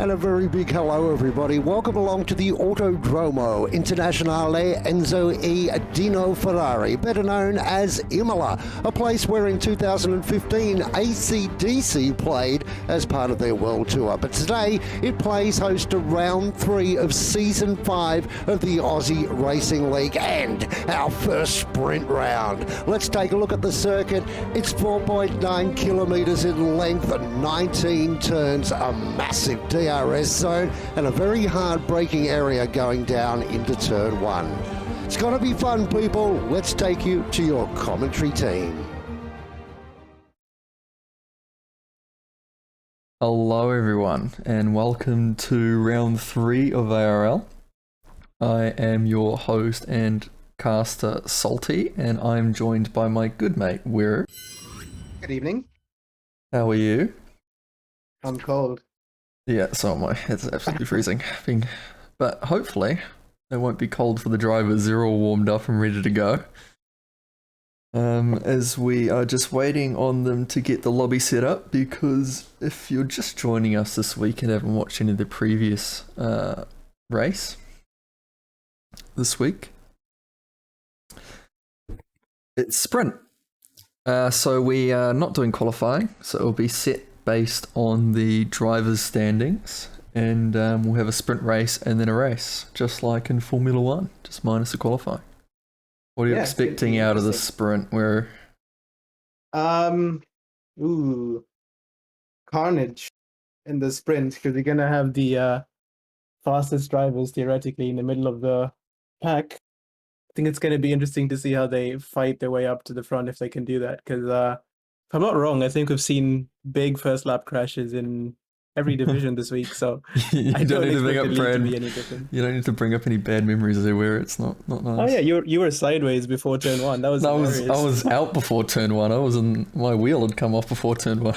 And a very big hello, everybody. Welcome along to the Autodromo Internazionale Enzo e Dino Ferrari, better known as Imola, a place where in 2015 AC/DC played as part of their World Tour. But today it plays host to round 3 of Season 5 of the Aussie Racing League and our first sprint round. Let's take a look at the circuit. It's 4.9 kilometres in length and 19 turns, a massive DRS zone and a very hard braking area going down into turn 1. It's going to be fun, people. Let's take you to your commentary team. Hello everyone and welcome to round 3 of ARL. I am your host and caster Salty, and I'm joined by my good mate Weir. Good evening. How are you? I'm cold. Yeah, so am I. It's absolutely freezing. But hopefully it won't be cold for the drivers. They're all warmed up and ready to go. As we are just waiting on them to get the lobby set up, because if you're just joining us this week and haven't watched any of the previous race this week, it's sprint. So we are not doing qualifying, so it will be set based on the drivers' standings, and we'll have a sprint race and then a race, just like in Formula 1, just minus the qualifying. What are you expecting out of the sprint? Where carnage in the sprint, because you're gonna have the fastest drivers theoretically in the middle of the pack. I think it's gonna be interesting to see how they fight their way up to the front, if they can do that, because if I'm not wrong, I think we've seen big first lap crashes in every division this week, so I don't expect the league to be any different. You don't need to bring up any bad memories there where it's not nice. Oh yeah, you were sideways before turn 1. That was I was out before turn 1. I was in, my wheel had come off before turn 1.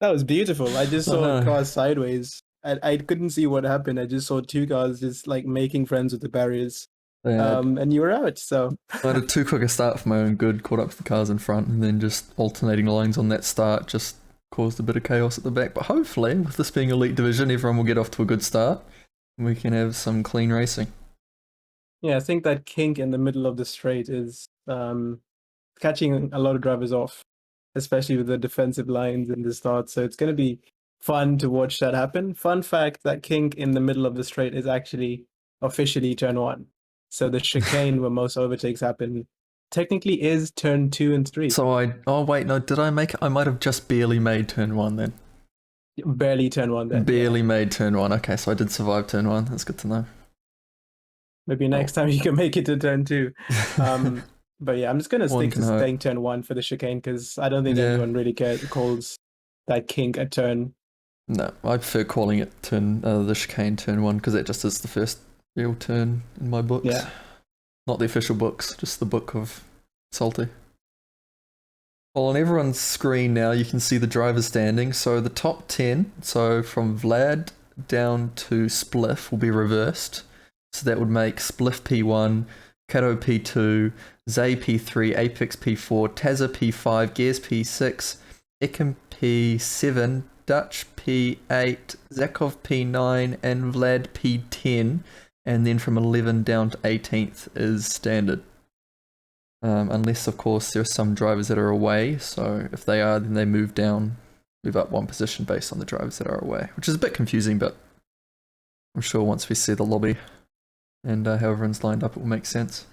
That was beautiful. I just saw cars sideways. I couldn't see what happened. I just saw two cars just like making friends with the barriers. Yeah, and you were out, so I had a too quick a start for my own good, caught up to the cars in front, and then just alternating lines on that start just caused a bit of chaos at the back. But hopefully, with this being elite division, everyone will get off to a good start and we can have some clean racing. Yeah, I think that kink in the middle of the straight is catching a lot of drivers off, especially with the defensive lines in the start. So it's going to be fun to watch that happen. Fun fact, that kink in the middle of the straight is actually officially turn 1. So the chicane where most overtakes happen technically is turn 2 and 3. So I might have just barely made turn 1 then. Barely turn 1 then. Barely made turn 1. Okay, so I did survive turn 1. That's good to know. Maybe next time you can make it to turn 2. But yeah, I'm just going to stick to staying turn 1 for the chicane, because I don't think anyone really calls that kink a turn. No, I prefer calling it the chicane turn 1, because that just is the first real turn in my books. Yeah. Not the official books, just the book of Salty. Well, on everyone's screen now, you can see the driver standing. So the top 10, so from Vlad down to Spliff, will be reversed. So that would make Spliff P1, Kato P2, Zay P3, Apex P4, Tazza P5, Gears P6, Ekin P7, Dutch P8, Zakov P9, and Vlad P10. And then from 11 down to 18th is standard. Unless, of course, there are some drivers that are away. So if they are, then they move up one position based on the drivers that are away, which is a bit confusing, but I'm sure once we see the lobby and how everyone's lined up, it will make sense.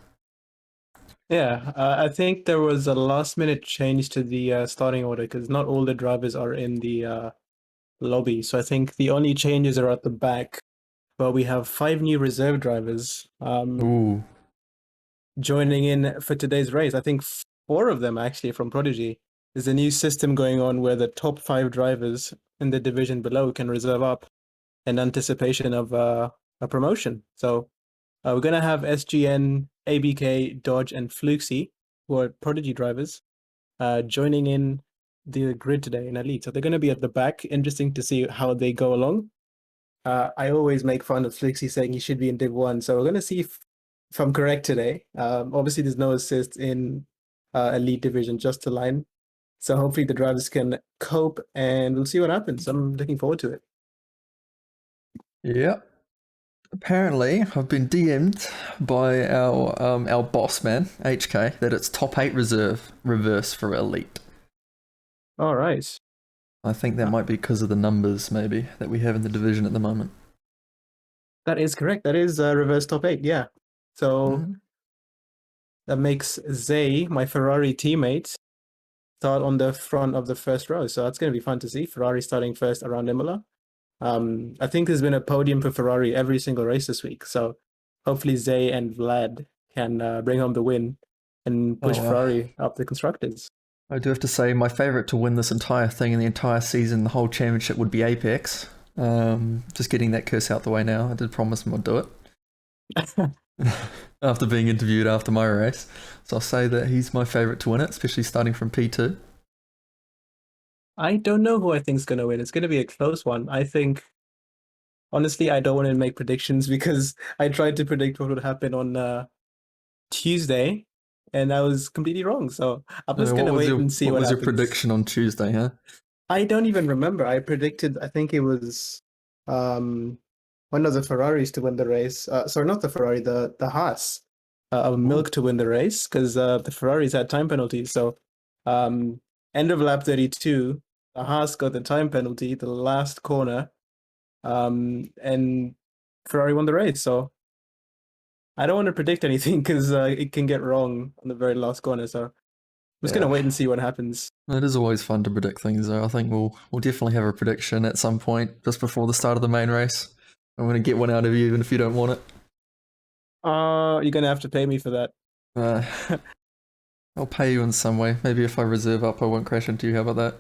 Yeah, I think there was a last minute change to the starting order because not all the drivers are in the lobby. So I think the only changes are at the back, where we have 5 new reserve drivers Ooh. joining in for today's race. I think 4 of them actually from Prodigy. There's a new system going on where the top 5 drivers in the division below can reserve up in anticipation of a promotion. So we're going to have SGN, ABK, Dodge, and Fluxy, who are Prodigy drivers, joining in the grid today in Elite. So they're going to be at the back. Interesting to see how they go along. I always make fun of Fluxy saying he should be in Div 1. So we're going to see if I'm correct today. Obviously, there's no assist in Elite Division, just to line. So hopefully the drivers can cope and we'll see what happens. I'm looking forward to it. Yeah. Apparently, I've been DM'd by our boss man, HK, that it's top 8 reverse for Elite. All right. I think that might be because of the numbers, maybe, that we have in the division at the moment. That is correct. That is reverse top 8, yeah. So that makes Zay, my Ferrari teammate, start on the front of the first row. So that's going to be fun to see. Ferrari starting first around Imola. I think there's been a podium for Ferrari every single race this week. So hopefully Zay and Vlad can bring home the win and push Ferrari up the constructors. I do have to say, my favourite to win this entire thing in the entire season, the whole championship, would be Apex. Just getting that curse out the way now. I did promise him I'd do it. After being interviewed after my race. So I'll say that he's my favourite to win it, especially starting from P2. I don't know who I think is going to win. It's going to be a close one. I think, honestly, I don't want to make predictions because I tried to predict what would happen on Tuesday and I was completely wrong. So I'm just going to wait and see what happens. What was your prediction on Tuesday, huh? I don't even remember. I predicted, I think it was one of the Ferraris to win the race. Sorry, not the Ferrari, the Haas of Milk to win the race because the Ferraris had time penalties. So end of lap 32, the Haas got the time penalty, the last corner, and Ferrari won the race. So I don't want to predict anything because it can get wrong on the very last corner. So I'm just going to wait and see what happens. It is always fun to predict things, though. I think we'll definitely have a prediction at some point just before the start of the main race. I'm going to get one out of you even if you don't want it. You're going to have to pay me for that. I'll pay you in some way. Maybe if I reserve up, I won't crash into you. How about that?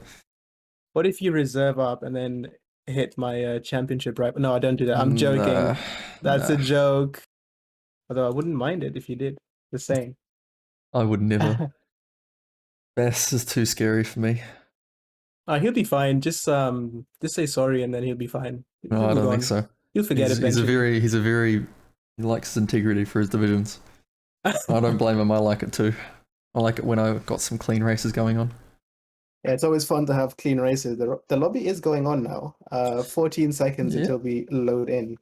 What if you reserve up and then hit my championship right? No, I don't do that. I'm joking. That's a joke. Although I wouldn't mind it if you did. Just saying. I would never. Bass is too scary for me. He'll be fine. Just say sorry and then he'll be fine. No, I don't think so. He'll forget it. He likes his integrity for his divisions. I don't blame him. I like it too. I like it when I've got some clean races going on. Yeah, it's always fun to have clean races. The lobby is going on now. 14 seconds until we load in.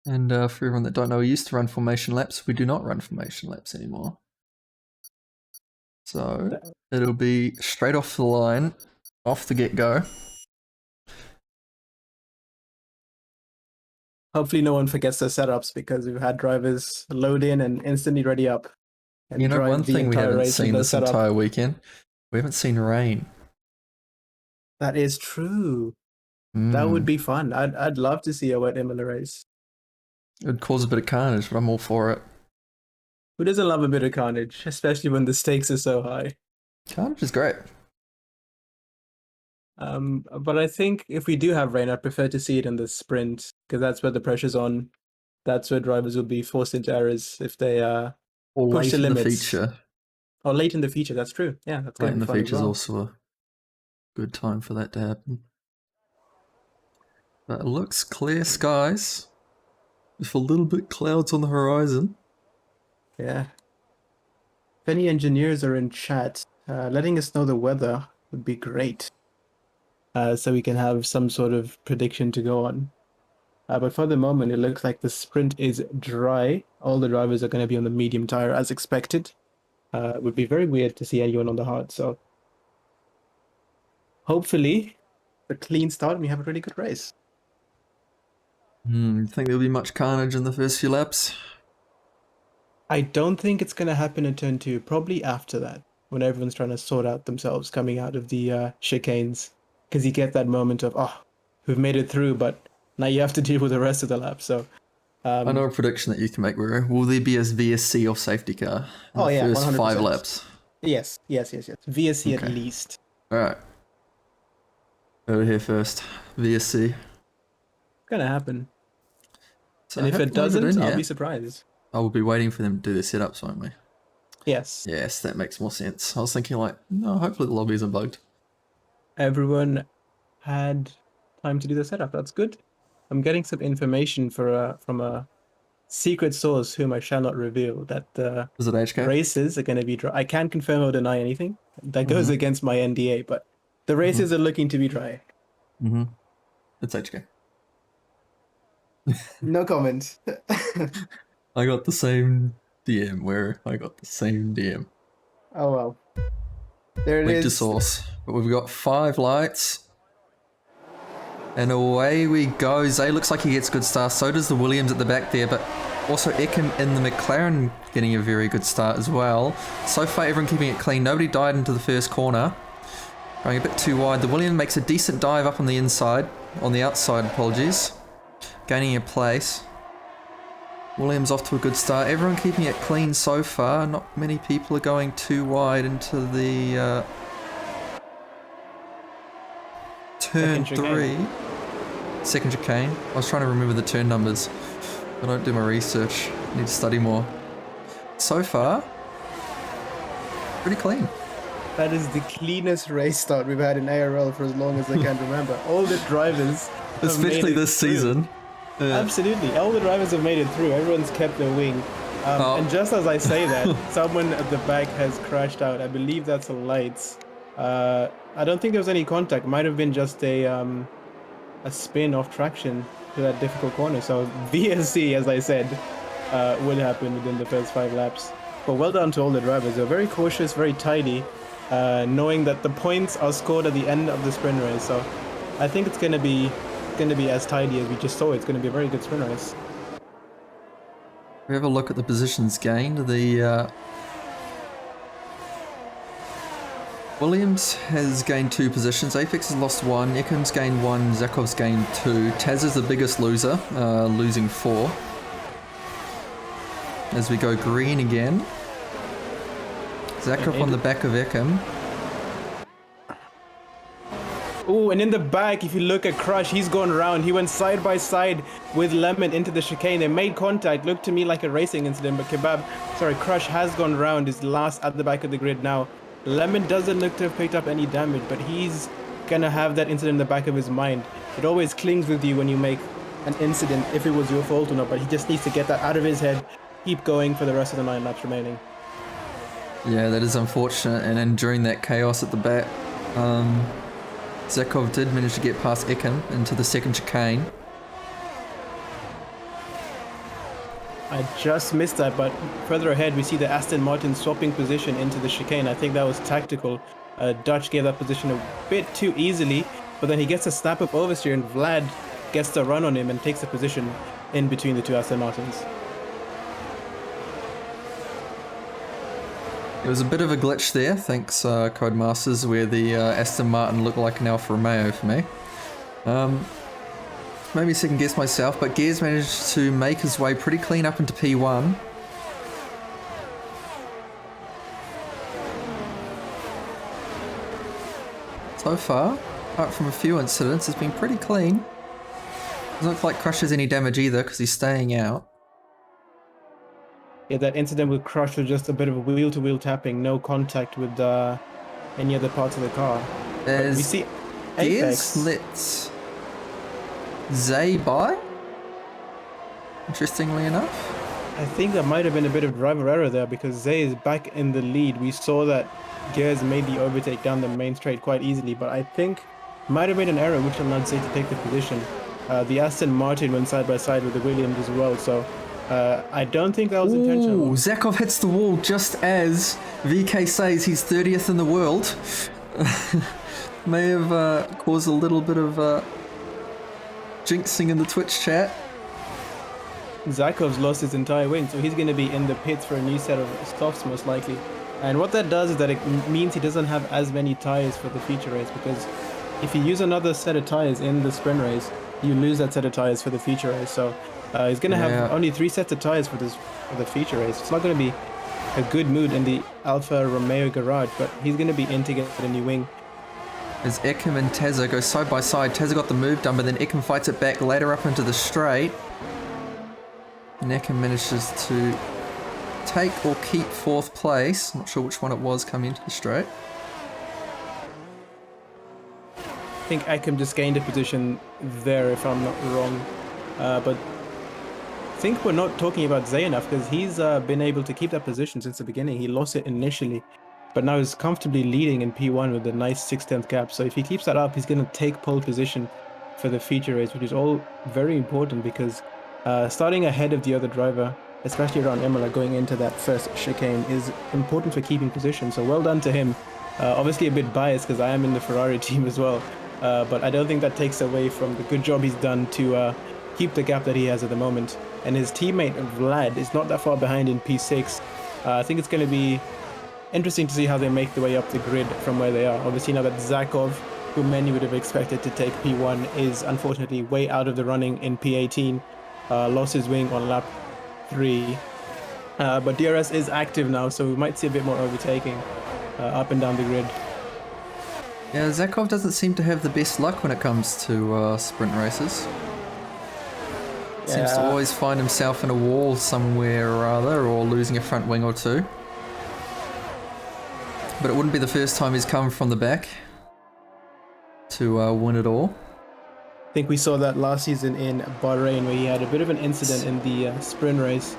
And for everyone that don't know, we used to run formation laps. We do not run formation laps anymore. So it'll be straight off the line, off the get-go. Hopefully no one forgets their setups because we've had drivers load in and instantly ready up. And you know, one thing we haven't seen this entire weekend, we haven't seen rain. That is true. That would be fun. I'd love to see a wet Imola race. It would cause a bit of carnage, but I'm all for it. Who doesn't love a bit of carnage, especially when the stakes are so high? Carnage is great. But I think if we do have rain, I'd prefer to see it in the sprint because that's where the pressure's on. That's where drivers will be forced into errors if they push the limits. The feature. Or late in the feature, that's true. Yeah, that's late in the feature is also a good time for that to happen. But it looks clear skies, with a little bit clouds on the horizon. Yeah. If any engineers are in chat, letting us know the weather would be great. So we can have some sort of prediction to go on. But for the moment, it looks like the sprint is dry. All the drivers are going to be on the medium tire as expected. It would be very weird to see anyone on the hard. So hopefully, a clean start and we have a really good race. Think there'll be much carnage in the first few laps? I don't think it's going to happen in turn 2. Probably after that, when everyone's trying to sort out themselves coming out of the chicanes, because you get that moment of, oh, we've made it through, but now you have to deal with the rest of the lap. So I know a prediction that you can make, Ruru. Will there be a VSC or safety car in the first 100%. 5 laps? Yes. VSC Okay. at least. Alright. Over here first. VSC. It's gonna happen. So And if it doesn't, I'll be surprised. I will be waiting for them to do their setups, won't we? Yes. Yes, that makes more sense. I was thinking like, no, hopefully the lobby isn't bugged. Everyone had time to do the setup. That's good. I'm getting some information from a secret source whom I shall not reveal that the Is it HK? races are going to be dry. I can't confirm or deny anything. That goes against my NDA, but the races are looking to be dry. It's HK. No comment. I got the same DM where I got the same DM. Oh well. There it Link to is. source. But we've got 5 lights. And away we go. Zay looks like he gets good start. So does the Williams at the back there. But also Eckham in the McLaren getting a very good start as well. So far everyone keeping it clean. Nobody died into the first corner. Going a bit too wide. The Williams makes a decent dive up on the inside. On the outside, apologies. Gaining a place. Williams off to a good start. Everyone keeping it clean so far. Not many people are going too wide into the turn 3. Second chicane. I was trying to remember the turn numbers. I don't do my research. I need to study more. So far, pretty clean. That is the cleanest race start we've had in ARL for as long as I can remember. All the drivers, especially this season. Absolutely, all the drivers have made it through. Everyone's kept their wing. And just as I say that, someone at the back has crashed out. I believe that's the lights. I don't think there was any contact. Might have been just a spin off traction to that difficult corner. So VSC, as I said, will happen within the first 5 laps. But well done to all the drivers. They're very cautious, very tidy, knowing that the points are scored at the end of the sprint race. So I think it's going to be as tidy as we just saw. It's going to be a very good sprint race. We have a look at the positions gained. The Williams has gained 2 positions. Apex has lost 1. Ekham's gained 1. Zakov's gained 2. Taz is the biggest loser, losing 4. As we go green again. Zakov on the back of Ekam. Oh, and in the back, if you look at Crush, he's gone around. He went side by side with Lemon into the chicane. They made contact. Looked to me like a racing incident, but Crush has gone around. Is last at the back of the grid now. Lemon doesn't look to have picked up any damage, but he's gonna have that incident in the back of his mind. It always clings with you when you make an incident, if it was your fault or not, but he just needs to get that out of his head, keep going for the rest of the 9 laps remaining. Yeah, that is unfortunate, and then during that chaos at the back, Zakov did manage to get past Ekam into the second chicane. I just missed that, but further ahead we see the Aston Martin swapping position into the chicane. I think that was tactical. Dutch gave that position a bit too easily, but then he gets a snap up oversteer and Vlad gets the run on him and takes a position in between the 2 Aston Martins. It was a bit of a glitch there, thanks Codemasters, where the Aston Martin looked like an Alfa Romeo for me. Made me second guess myself, but Gears managed to make his way pretty clean up into P1. So far, apart from a few incidents, it's been pretty clean. Doesn't look like Crush has any damage either because he's staying out. Yeah, that incident with Crush was just a bit of a wheel-to-wheel tapping, no contact with any other parts of the car. As we see Gears lets Zay by, interestingly enough. I think there might have been a bit of driver error there because Zay is back in the lead. We saw that Gears made the overtake down the main straight quite easily, but I think might have made an error which allowed Zay to take the position. The Aston Martin went side by side with the Williams as well. So I don't think that was intentional. Ooh, Zakov hits the wall just as VK says he's 30th in the world. May have caused a little bit of jinxing in the Twitch chat. Zakov's lost his entire wing, so he's going to be in the pits for a new set of softs most likely. And what that does is that it means he doesn't have as many tires for the feature race, because if you use another set of tires in the sprint race, you lose that set of tires for the feature race. So he's going to have only 3 sets of tires for the feature race. It's not going to be a good mood in the Alfa Romeo garage, but he's going to be in to get a new wing. As Ekim and Tezza go side by side, Tezza got the move done, but then Ekim fights it back later up into the straight. And Ekim manages to take or keep 4th place. Not sure which one it was coming into the straight. I think Ekim just gained a position there, if I'm not wrong. But I think we're not talking about Zay enough, because he's been able to keep that position since the beginning. He lost it initially, but now he's comfortably leading in P1 with a nice 6/10 gap. So if he keeps that up, he's going to take pole position for the feature race, which is all very important, because starting ahead of the other driver, especially around Imola, going into that first chicane, is important for keeping position. So well done to him. Obviously a bit biased because I am in the Ferrari team as well, but I don't think that takes away from the good job he's done to keep the gap that he has at the moment. And his teammate Vlad is not that far behind in P6. I think it's going to be interesting to see how they make the way up the grid from where they are. Obviously now that Zakov, who many would have expected to take P1, is unfortunately way out of the running in P18. Lost his wing on lap 3. But DRS is active now, so we might see a bit more overtaking up and down the grid. Yeah, Zakov doesn't seem to have the best luck when it comes to sprint races. Seems to always find himself in a wall somewhere or other, or losing a front wing or two. But it wouldn't be the first time he's come from the back to win it all. I think we saw that last season in Bahrain, where he had a bit of an incident in the sprint race,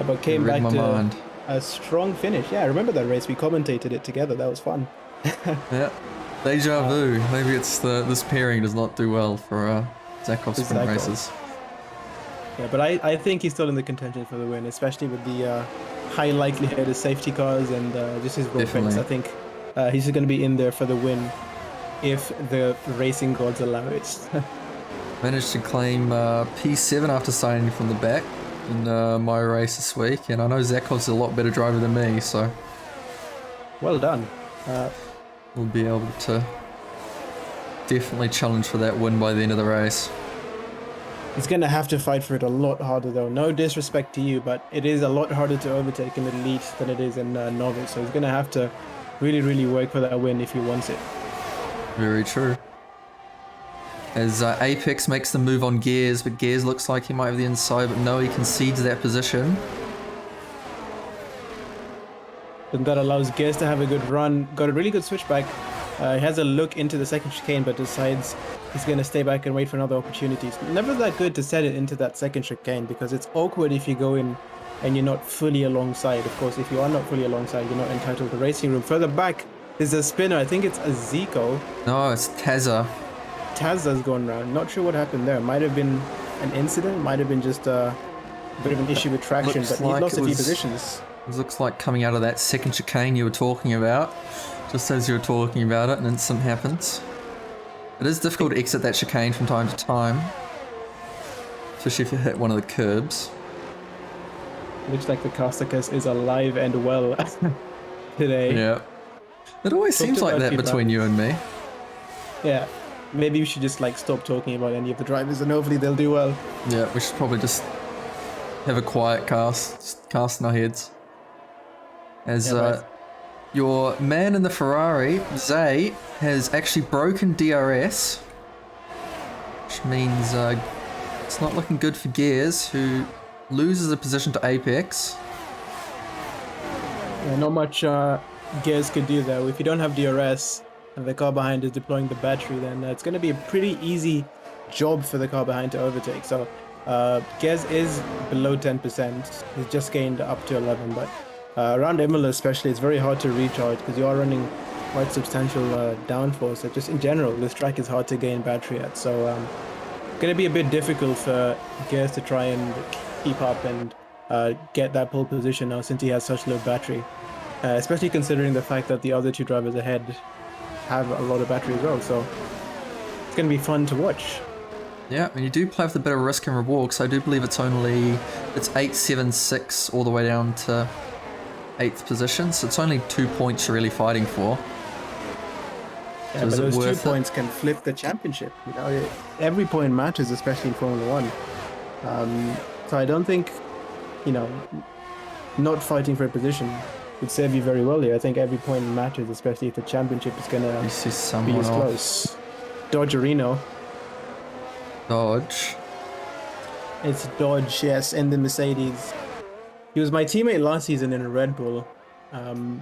but came back to a strong finish. Yeah, I remember that race. We commentated it together. That was fun. Yeah, deja vu. Maybe it's this pairing does not do well for Zakov sprint races. Yeah, but I think he's still in the contention for the win, especially with the high likelihood of safety cars and just his raw pace. I think he's going to be in there for the win if the racing gods allow it. Managed to claim P7 after signing from the back in my race this week, and I know Zakov's a lot better driver than me, so well done. We'll be able to definitely challenge for that win by the end of the race. He's going to have to fight for it a lot harder though. No disrespect to you, but it is a lot harder to overtake in elite than it is in novice, so he's going to have to really, really work for that win if he wants it. Very true. As Apex makes the move on Gears, but Gears looks like he might have the inside, but no, he concedes that position. And that allows Gears to have a good run. Got a really good switchback. He has a look into the second chicane, but decides he's going to stay back and wait for another opportunity. It's never that good to set it into that second chicane, because it's awkward if you go in and you're not fully alongside. Of course, if you are not fully alongside, you're not entitled to racing room. Further back is a spinner. I think it's a Zico. No, it's Tezza. Tazza's gone round. Not sure what happened there. Might have been an incident. Might have been just a bit of an issue with traction, but he lost a few positions. It looks like coming out of that second chicane you were talking about. Just as you were talking about it, an incident happens. It is difficult to exit that chicane from time to time, especially if you hit one of the curbs. Looks like the Costicus is alive and well today. Yeah. It always seems like that between you and me. Yeah. Maybe we should just stop talking about any of the drivers, and hopefully they'll do well. Yeah, we should probably just have a quiet cast in our heads. As your man in the Ferrari, Zay, has actually broken DRS, which means it's not looking good for Gears, who loses a position to Apex. Yeah, not much Gears could do though. If you don't have DRS and the car behind is deploying the battery, then it's going to be a pretty easy job for the car behind to overtake. So Gears is below 10%. He's just gained up to 11, but around Imola especially, it's very hard to recharge because you are running quite substantial downforce. So just in general, this track is hard to gain battery at. So going to be a bit difficult for Gears to try and keep up and get that pole position now since he has such low battery. Especially considering the fact that the other two drivers ahead have a lot of battery as well. So it's going to be fun to watch. Yeah, and you do play with a bit of risk and reward, because I do believe it's 8, 7, 6 all the way down to 8th position, so it's only 2 points you're really fighting for. Yeah, but those 2 points can flip the championship. You know, every point matters, especially in Formula One. So I don't think, you know, not fighting for a position would serve you very well here. I think every point matters, especially if the championship is going to be as close. Dodge Reno. Dodge. It's Dodge, yes, in the Mercedes. He was my teammate last season in a Red Bull.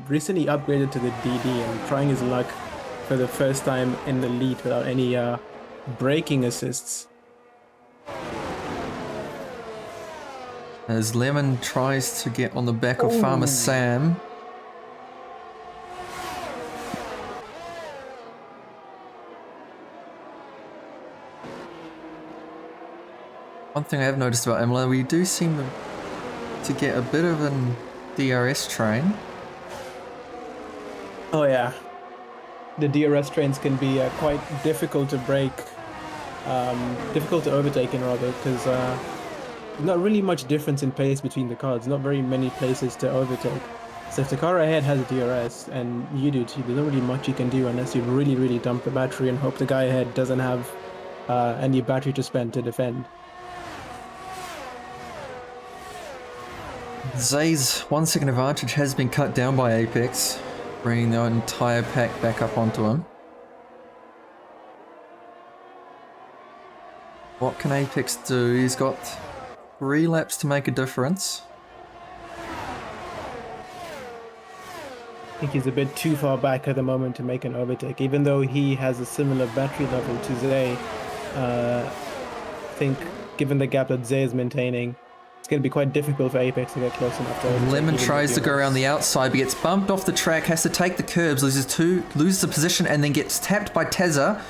Recently upgraded to the DD and trying his luck for the first time in the lead without any braking assists. As Lemon tries to get on the back of Farmer Sam. One thing I have noticed about Imola, we do seem to get a bit of an DRS train. Oh yeah. The DRS trains can be quite difficult to break, difficult to overtake in rather, because there's not really much difference in pace between the cars, not very many places to overtake. So if the car ahead has a DRS and you do too, there's not really much you can do unless you really dump the battery and hope the guy ahead doesn't have any battery to spend to defend. Zay's 1 second advantage has been cut down by Apex, bringing the entire pack back up onto him. What can Apex do? He's got 3 laps to make a difference. I think he's a bit too far back at the moment to make an overtake, even though he has a similar battery level to Zay. I think given the gap that Zay is maintaining, it's going to be quite difficult for Apex to get close enough to overtake. Lemon tries to go around the outside, but gets bumped off the track, has to take the curbs, loses the position, and then gets tapped by Tezza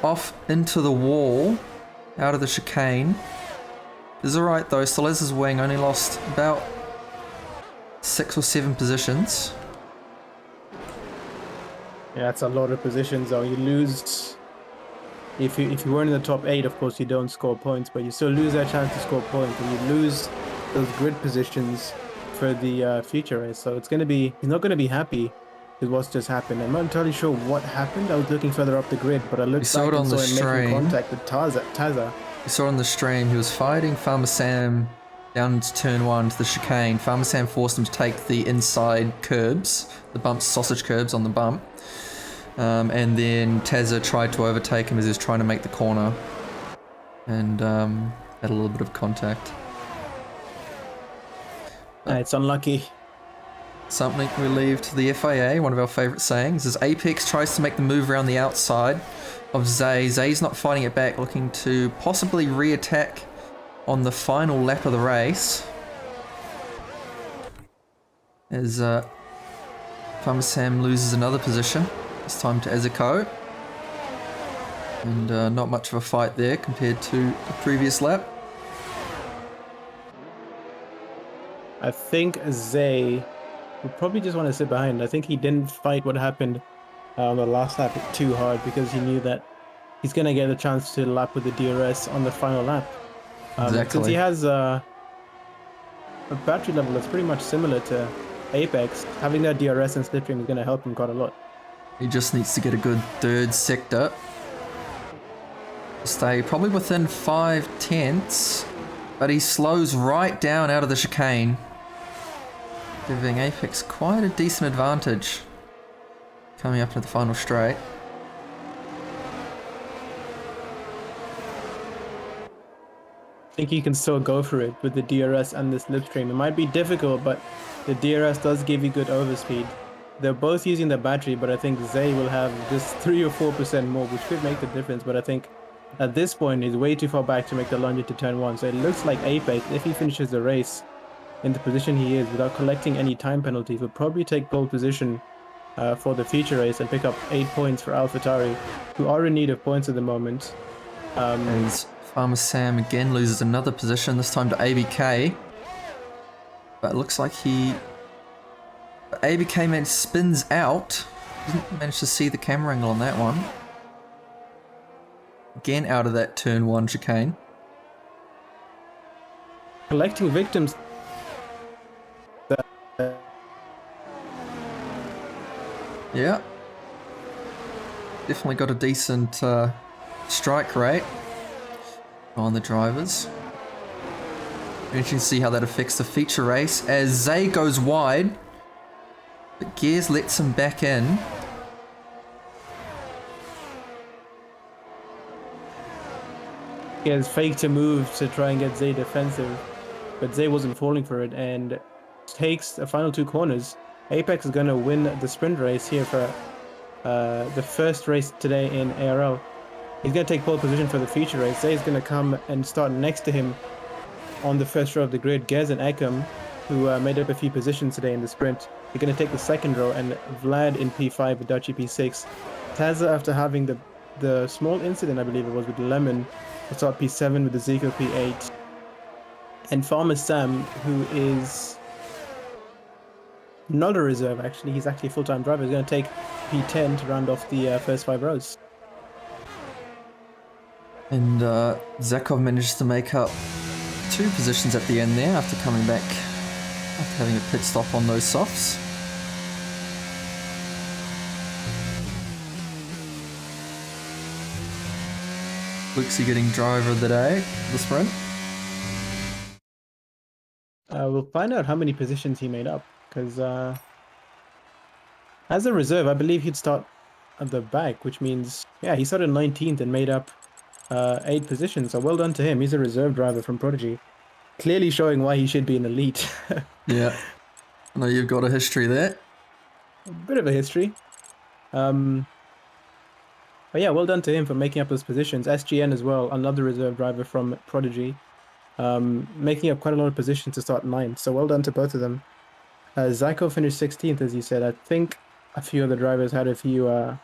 off into the wall, out of the chicane. Is alright though, still has his wing, only lost about 6 or 7 positions. Yeah, that's a lot of positions though. You lose... If you weren't in the top 8, of course you don't score points, but you still lose that chance to score points, and you lose those grid positions for the future race. So it's gonna be, he's not gonna be happy with what's just happened. I'm not entirely sure what happened. I was looking further up the grid, but I looked back and saw him making contact with Tazza. You saw on the stream he was fighting Farmer Sam down to turn 1 to the chicane. Farmer Sam forced him to take the inside curbs, the bumps, sausage curbs on the bump. And then Tazza tried to overtake him as he was trying to make the corner, and had a little bit of contact. It's unlucky. Something we leave to the FIA, one of our favourite sayings, is Apex tries to make the move around the outside of Zay. Zay's not fighting it back, looking to possibly re-attack on the final lap of the race. As Farmer Sam loses another position. This time to Ezeko. And not much of a fight there compared to the previous lap. I think Zay would probably just want to sit behind. I think he didn't fight what happened on the last lap too hard because he knew that he's going to get a chance to lap with the DRS on the final lap. Exactly. Since he has a battery level that's pretty much similar to Apex, having that DRS and slipstream is going to help him quite a lot. He just needs to get a good third sector. Stay probably within 5/10, but he slows right down out of the chicane, giving Apex quite a decent advantage coming up to the final straight. I think you can still go for it with the DRS and the slipstream. It might be difficult, but the DRS does give you good overspeed. They're both using the battery, but I think Zay will have just 3 or 4% more, which could make the difference. But I think at this point, he's way too far back to make the lunge into turn 1. So it looks like Apex, if he finishes the race in the position he is without collecting any time penalties, will probably take pole position for the future race and pick up 8 points for AlphaTauri, who are in need of points at the moment. As Farmer Sam again loses another position, this time to ABK. But it looks like ABK man spins out. Didn't manage to see the camera angle on that one. Again out of that turn 1 chicane. Collecting victims. Yeah. Definitely got a decent strike rate on the drivers. Interesting to see how that affects the feature race as Zay goes wide, but Gears lets him back in. He has faked a move to try and get Zay defensive, but Zay wasn't falling for it and takes the final 2 corners. Apex is going to win the sprint race here for the first race today in ARL. He's going to take pole position for the feature race. Zay is going to come and start next to him on the first row of the grid. Gez and Ekem, who made up a few positions today in the sprint, they're going to take the second row, and Vlad in P5 with Dutchy P6. Taza, after having the small incident, I believe it was, with Lemon, will start P7 with the Zico P8. And Farmer Sam, who is not a reserve actually, he's actually a full-time driver, is going to take P10 to round off the first 5 rows. And Zakov manages to make up 2 positions at the end there after coming back, after having a pit stop on those softs. Luxie getting driver of the day, the sprint. We'll find out how many positions he made up, because as a reserve, I believe he'd start at the back, which means, yeah, he started 19th and made up 8 positions. So well done to him. He's a reserve driver from Prodigy, clearly showing why he should be an elite. Yeah, I know you've got a history there. A bit of a history. But yeah, well done to him for making up those positions. SGN as well, another reserve driver from Prodigy, making up quite a lot of positions to start 9th. So well done to both of them. Zyko finished 16th, as you said. I think a few other drivers had a few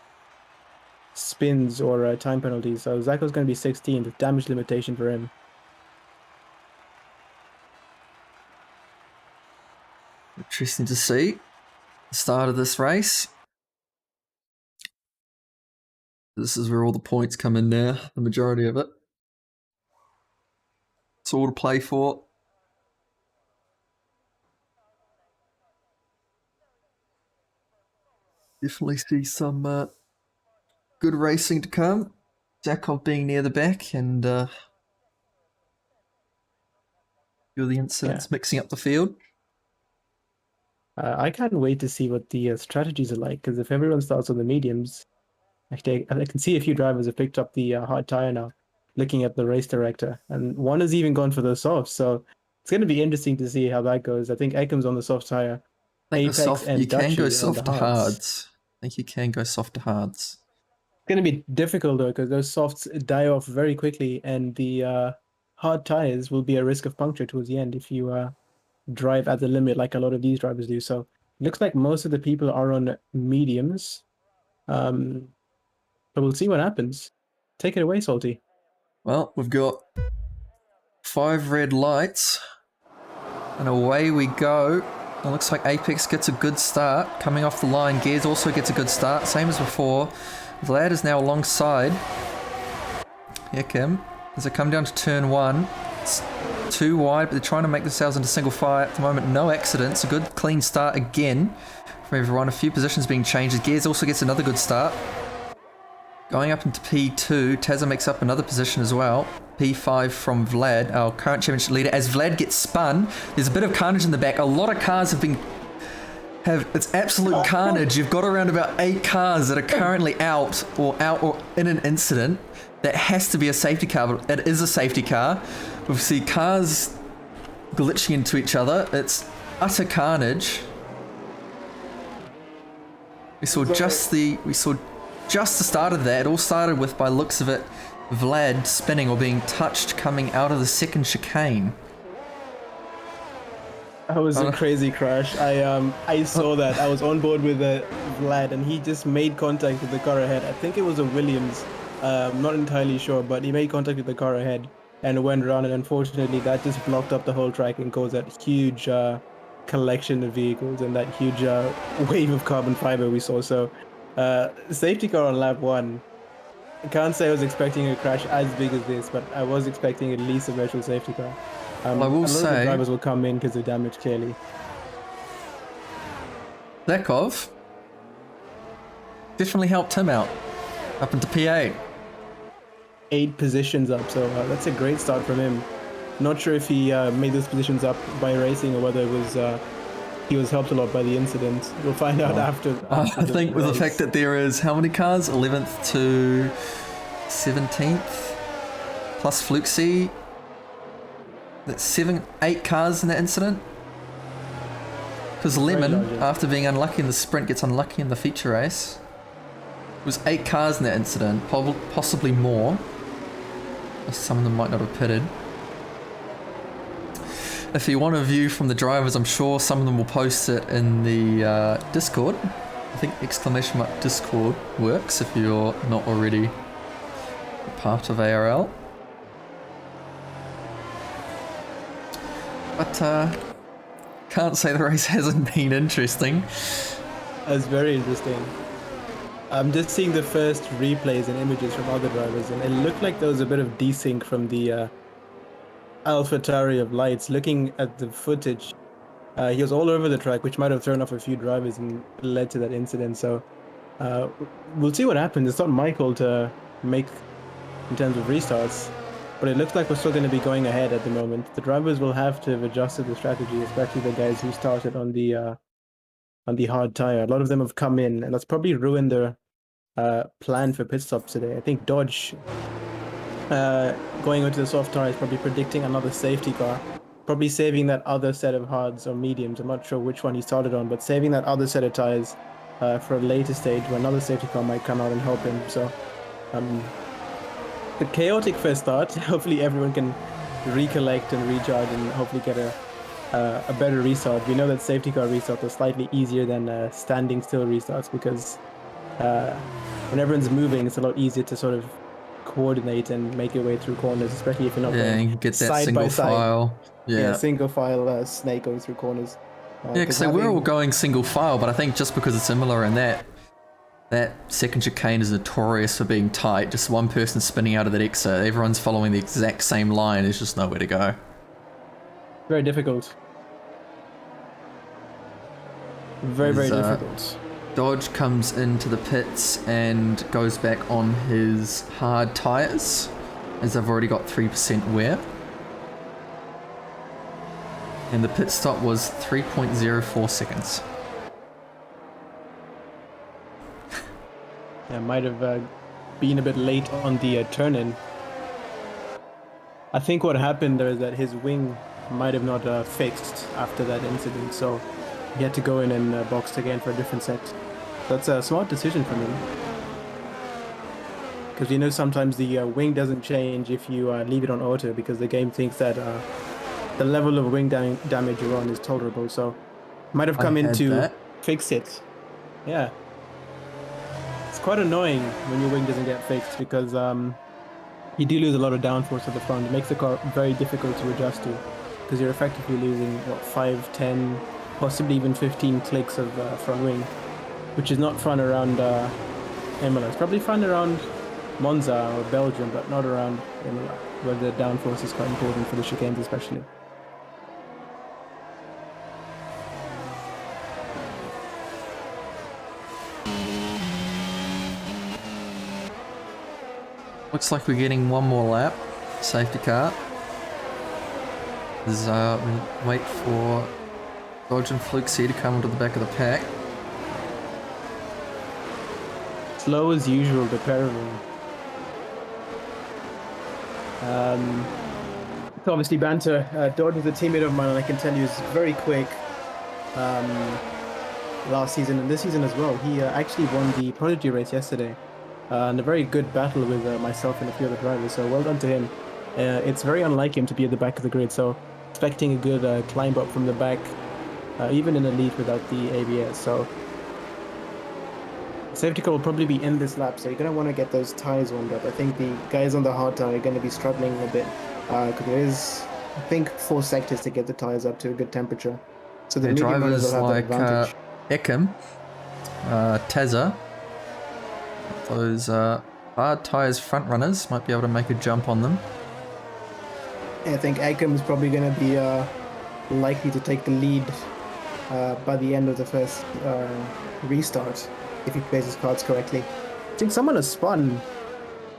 spins or time penalties. So Zyko's going to be 16th, damage limitation for him. Interesting to see the start of this race. This is where all the points come in now, the majority of it. It's all to play for. Definitely see some good racing to come. Zakov being near the back and few of the incidents mixing up the field. I can't wait to see what the strategies are like, because if everyone starts on the mediums, actually, I can see a few drivers have picked up the hard tire now, looking at the race director, and one has even gone for the softs. So it's going to be interesting to see how that goes. I think Ekham's on the soft tire. Apex and you can go Dutchy soft on to the hards. hards. I think you can go soft to hards. It's going to be difficult though, because those softs die off very quickly, and the hard tires will be a risk of puncture towards the end if you drive at the limit like a lot of these drivers do. So it looks like most of the people are on mediums. But we'll see what happens. Take it away, Salty. Well, we've got 5 red lights, and away we go. It looks like Apex gets a good start coming off the line. Gears also gets a good start, same as before. Vlad is now alongside Ekem as they come down to turn 1. It's too wide, but they're trying to make themselves into single file at the moment. No accidents. A good clean start again from everyone. A few positions being changed. Gears also gets another good start. Going up into P2, Taza makes up another position as well. P5 from Vlad, our current championship leader. As Vlad gets spun, there's a bit of carnage in the back. A lot of cars it's absolute carnage. You've got around about 8 cars that are currently out or in an incident. That has to be a safety car, but it is a safety car. We see cars glitching into each other. It's utter carnage. We saw just the start of that. It all started with, by looks of it, Vlad spinning or being touched coming out of the second chicane. That was a crazy crash. I saw that. I was on board with Vlad, and he just made contact with the car ahead. I think it was a Williams, I'm not entirely sure, but he made contact with the car ahead and went around, and unfortunately that just blocked up the whole track and caused that huge collection of vehicles and that huge wave of carbon fiber we saw. So safety car on lap one. I can't say I was expecting a crash as big as this, but I was expecting at least a virtual safety car. Well, I will a lot of the say, drivers will come in because of damage, clearly. Lekov definitely helped him out, up into P8. 8 positions up, so that's a great start from him. Not sure if he made those positions up by racing or whether it was he was helped a lot by the incident. We'll find out after I think with the race. fact that there is how many cars? 11th to 17th, plus Fluxy. That's 8 cars in that incident. Because Lemon, after being unlucky in the sprint, gets unlucky in the feature race. It was 8 cars in that incident, possibly more. Some of them might not have pitted. If you want a view from the drivers, I'm sure some of them will post it in the Discord. I think exclamation mark Discord works if you're not already part of ARL. But can't say the race hasn't been interesting. That's very interesting. I'm just seeing the first replays and images from other drivers, and it looked like there was a bit of desync from the AlphaTauri of Lights. Looking at the footage, he was all over the track, which might have thrown off a few drivers and led to that incident. So we'll see what happens. It's not my call to make in terms of restarts, but it looks like we're still going to be going ahead at the moment. The drivers will have to have adjusted the strategy, especially the guys who started on the hard tire. A lot of them have come in, and that's probably ruined their plan for pit stops today. I think Dodge going onto the soft tire is probably predicting another safety car, probably saving that other set of hards or mediums. I'm not sure which one he started on, but saving that other set of tires for a later stage where another safety car might come out and help him. So the chaotic first start. Hopefully everyone can recollect and recharge and hopefully get a better restart. We know that safety car restarts are slightly easier than standing still restarts because when everyone's moving, it's a lot easier to sort of coordinate and make your way through corners, especially if you're not going get that side single by side. file. Yeah, single file snake going through corners. because we're all going single file, but I think just because it's Imola and that second chicane is notorious for being tight, just one person spinning out of that exit, everyone's following the exact same line, there's just nowhere to go. Very difficult. Very difficult. Dodge comes into the pits and goes back on his hard tyres, as I've already got 3% wear. And the pit stop was 3.04 seconds. Yeah, might have been a bit late on the turn-in. I think what happened there is that his wing might have not fixed after that incident, so he had to go in and box again for a different set. That's a smart decision from him. Because you know sometimes the wing doesn't change if you leave it on auto, because the game thinks that the level of wing damage you're on is tolerable, so might have come in to fix it. Yeah. It's quite annoying when your wing doesn't get fixed because you do lose a lot of downforce at the front. It makes the car very difficult to adjust to because you're effectively losing, 5, 10, possibly even 15 clicks of front wing, which is not fun around Imola. It's probably fun around Monza or Belgium, but not around Imola, where the downforce is quite important for the chicanes especially. Looks like we're getting one more lap. Safety car. We wait for Dodge and Fluxy to come onto the back of the pack. Slow as usual, the pair of them. It's obviously banter. Dodge is a teammate of mine, and I can tell you he's very quick. Last season and this season as well. He actually won the Prodigy race yesterday. And a very good battle with myself and a few other drivers, so well done to him. It's very unlike him to be at the back of the grid, so expecting a good climb up from the back, even in the lead without the ABS. So safety car will probably be in this lap, so you're going to want to get those tires warmed up. I think the guys on the hard tire are going to be struggling a bit because there is, I think, 4 sectors to get the tires up to a good temperature. So the Their medium runners will drivers have that like advantage. Ekim, Tezza, those hard tyres front runners might be able to make a jump on them. I think Ekim is probably going to be likely to take the lead by the end of the first restart, if he plays his cards correctly. I think someone has spun. Well,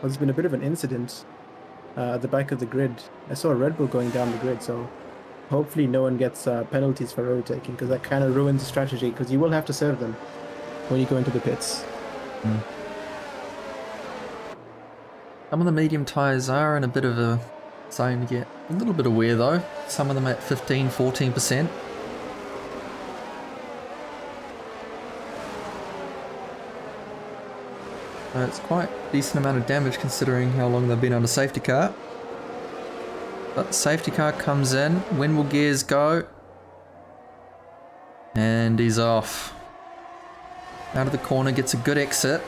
there's been a bit of an incident at the back of the grid. I saw a Red Bull going down the grid, so hopefully no one gets penalties for overtaking, because that kind of ruins the strategy, because you will have to serve them when you go into the pits. Some of the medium tyres are in a bit of a zone to get a little bit of wear though. Some of them at 15-14%. It's quite a decent amount of damage considering how long they've been on a safety car. But the safety car comes in. When will gears go? And he's off. Out of the corner, gets a good exit.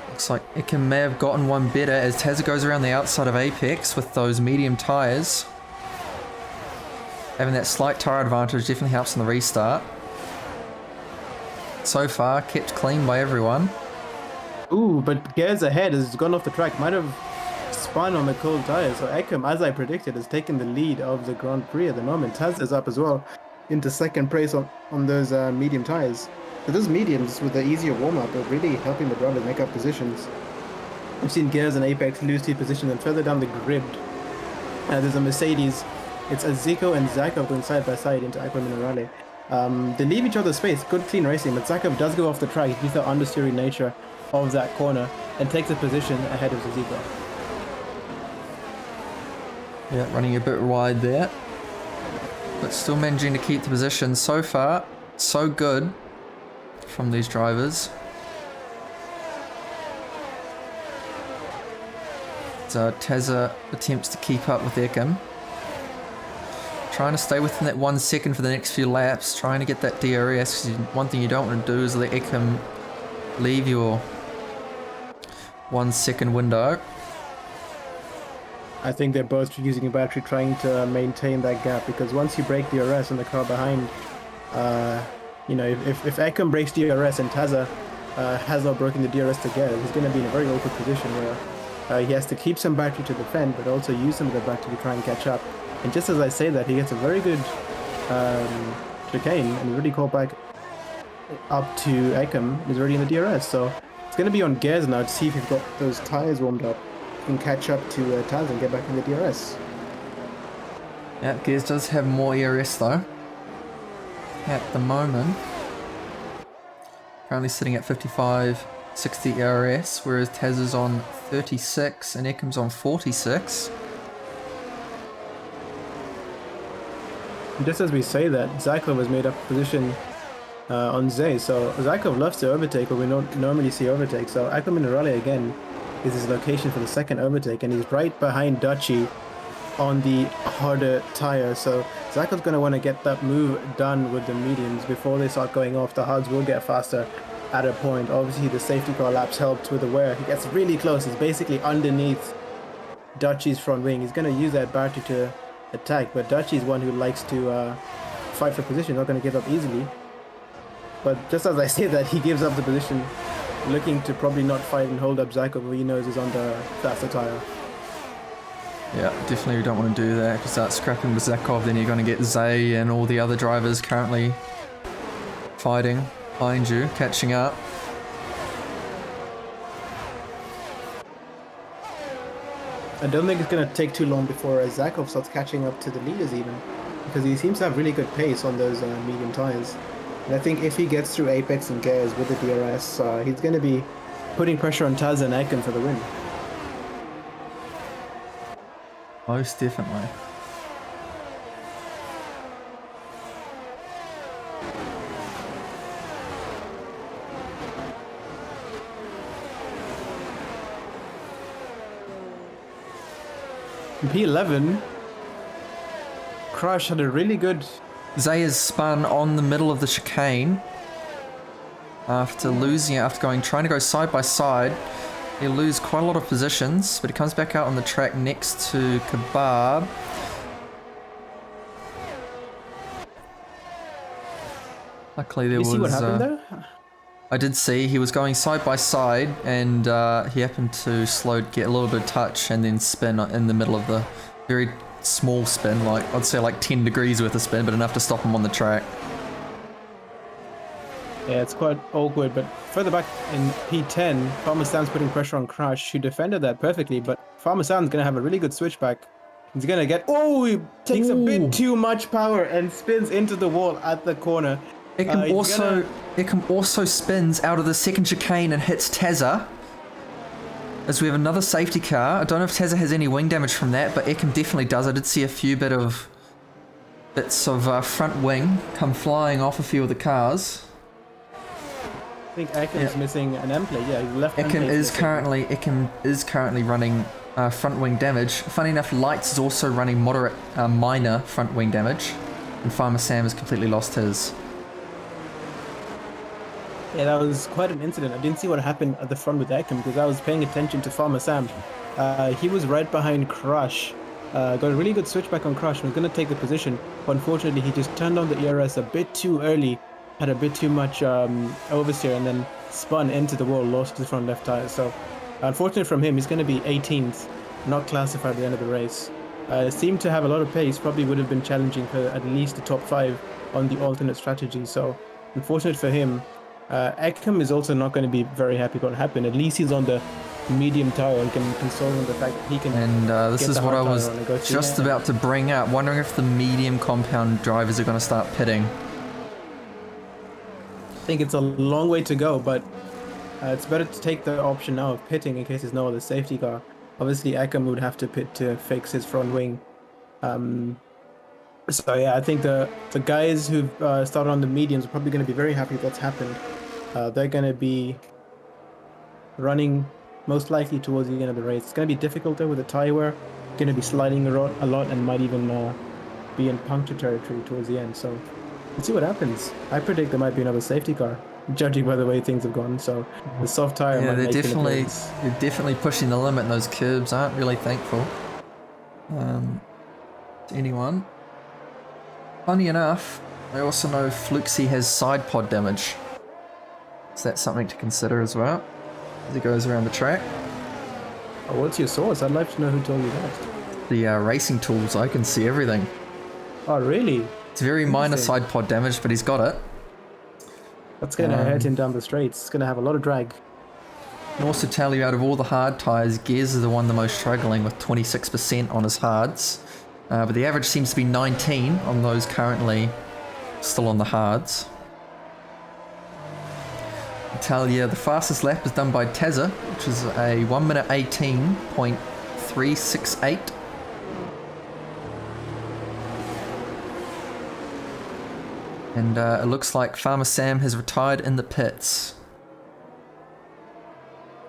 Looks like Ikem may have gotten one better as Tazza goes around the outside of Apex with those medium tyres. Having that slight tyre advantage definitely helps in the restart. So far, kept clean by everyone. Ooh, but Gears ahead has gone off the track. Might have spun on the cold tyres. So Ekim, as I predicted, has taken the lead of the Grand Prix at the moment. Taz is up as well into second place on those medium tyres. So those mediums with the easier warm-up are really helping the drivers make up positions. We've seen Gears and Apex lose 2 positions, and further down the grid, there's a Mercedes. It's Aziko and Zakov going side by side into Aqua Minerale. They leave each other space, good clean racing, but Zakov does go off the track due to the understeering nature of that corner and takes a position ahead of Aziko. Yeah, running a bit wide there, but still managing to keep the position. So far, so good from these drivers. So Tazza attempts to keep up with Ekim. Trying to stay within that 1 second for the next few laps, trying to get that DRS, because one thing you don't want to do is let Ekim leave your 1 second window. I think they're both using a battery trying to maintain that gap, because once you break DRS and the car behind, you know, if Ekim breaks DRS and Tazza has not broken the DRS together, he's going to be in a very awkward position where he has to keep some battery to defend, but also use some of the battery to try and catch up. And just as I say that, he gets a very good chicane and really caught back up to Ekim. He's already in the DRS, so it's going to be on Gears now to see if he's got those tires warmed up. He can catch up to Taz and get back in the DRS. Yeah, Gears does have more ERS though. At the moment, currently sitting at 55-60 ERS, whereas Taz is on 36 and Ekim's on 46. And just as we say that, Zakov has made up a position on Zay, so Zakov loves to overtake, but we don't normally see overtake. So Aqua Minerale again is his location for the second overtake, and he's right behind Dachi on the harder tire. So Zakov's going to want to get that move done with the mediums before they start going off. The hards will get faster at a point. Obviously the safety car laps helped with the wear. He gets really close. He's basically underneath Dachi's front wing. He's going to use that battery to attack, but Dachi's one who likes to fight for position, not going to give up easily. But just as I say that, he gives up the position, looking to probably not fight and hold up Zakov, who he knows is on the faster tire. Yeah, definitely don't want to do that. If you start scrapping with Zakov, then you're going to get Zay and all the other drivers currently fighting behind you, catching up. I don't think it's going to take too long before Zakov starts catching up to the leaders even, because he seems to have really good pace on those medium tires. And I think if he gets through Apex and Gears with the DRS, he's going to be putting pressure on Taz and Ekim for the win. Most definitely. In P11, Crush had a really good... Zay is spun on the middle of the chicane. after trying to go side by side. He'll lose quite a lot of positions, but he comes back out on the track next to Kebab. Luckily there was... You see what happened there? I did see he was going side by side, and he happened to get a little bit of touch and then spin in the middle of the very small spin, like I'd say like 10 degrees worth of spin, but enough to stop him on the track. Yeah, it's quite awkward, but further back in P10, Farmer Sam's putting pressure on Crush, who defended that perfectly, but Farmer Sam's going to have a really good switchback. He's going to get... Oh, he takes a bit too much power and spins into the wall at the corner. Eckham also spins out of the second chicane and hits Tezza. As we have another safety car. I don't know if Tezza has any wing damage from that, but Eckham definitely does. I did see a few bits of front wing come flying off a few of the cars. I think Eckham is missing an M plate. Yeah, he's left. Eckham is currently running front wing damage. Funny enough, Lights is also running minor front wing damage, and Farmer Sam has completely lost his. Yeah, that was quite an incident. I didn't see what happened at the front with Eckham because I was paying attention to Farmer Sam. He was right behind Crush. Got a really good switchback on Crush and was going to take the position. But unfortunately, he just turned on the ERS a bit too early, had a bit too much oversteer, and then spun into the wall, lost his front left tire. So, unfortunate from him, he's going to be 18th, not classified at the end of the race. Seemed to have a lot of pace, probably would have been challenging for at least the top 5 on the alternate strategy. So, unfortunate for him. Eckham is also not going to be very happy what happened. At least he's on the medium tire and can console on the fact that he can. And this is what I was just about to bring up, wondering if the medium compound drivers are going to start pitting. I think it's a long way to go, but it's better to take the option now of pitting in case there's no other safety car. Obviously, Eckham would have to pit to fix his front wing. So yeah, I think the guys who've started on the mediums are probably going to be very happy with what's happened. They're going to be running most likely towards the end of the race. It's going to be difficult though with the tire wear. Going to be sliding a lot and might even be in puncture territory towards the end. So let's see what happens. I predict there might be another safety car, judging by the way things have gone. So the soft tire might make they're definitely pushing the limit. And those curbs aren't really thankful to anyone. Funny enough, I also know Fluxy has side pod damage. So that's something to consider as well as he goes around the track. Oh, what's your source? I'd like to know who told you that. The racing tools, I can see everything. Oh, really? It's very minor side pod damage, but he's got it. That's going to hurt him down the straights. It's going to have a lot of drag. And also tell you, out of all the hard tyres, Gears is the one the most struggling with 26% on his hards. But the average seems to be 19 on those currently still on the hards. Italia, the fastest lap is done by Tezza, which is a 1 minute 18.368. And it looks like Farmer Sam has retired in the pits.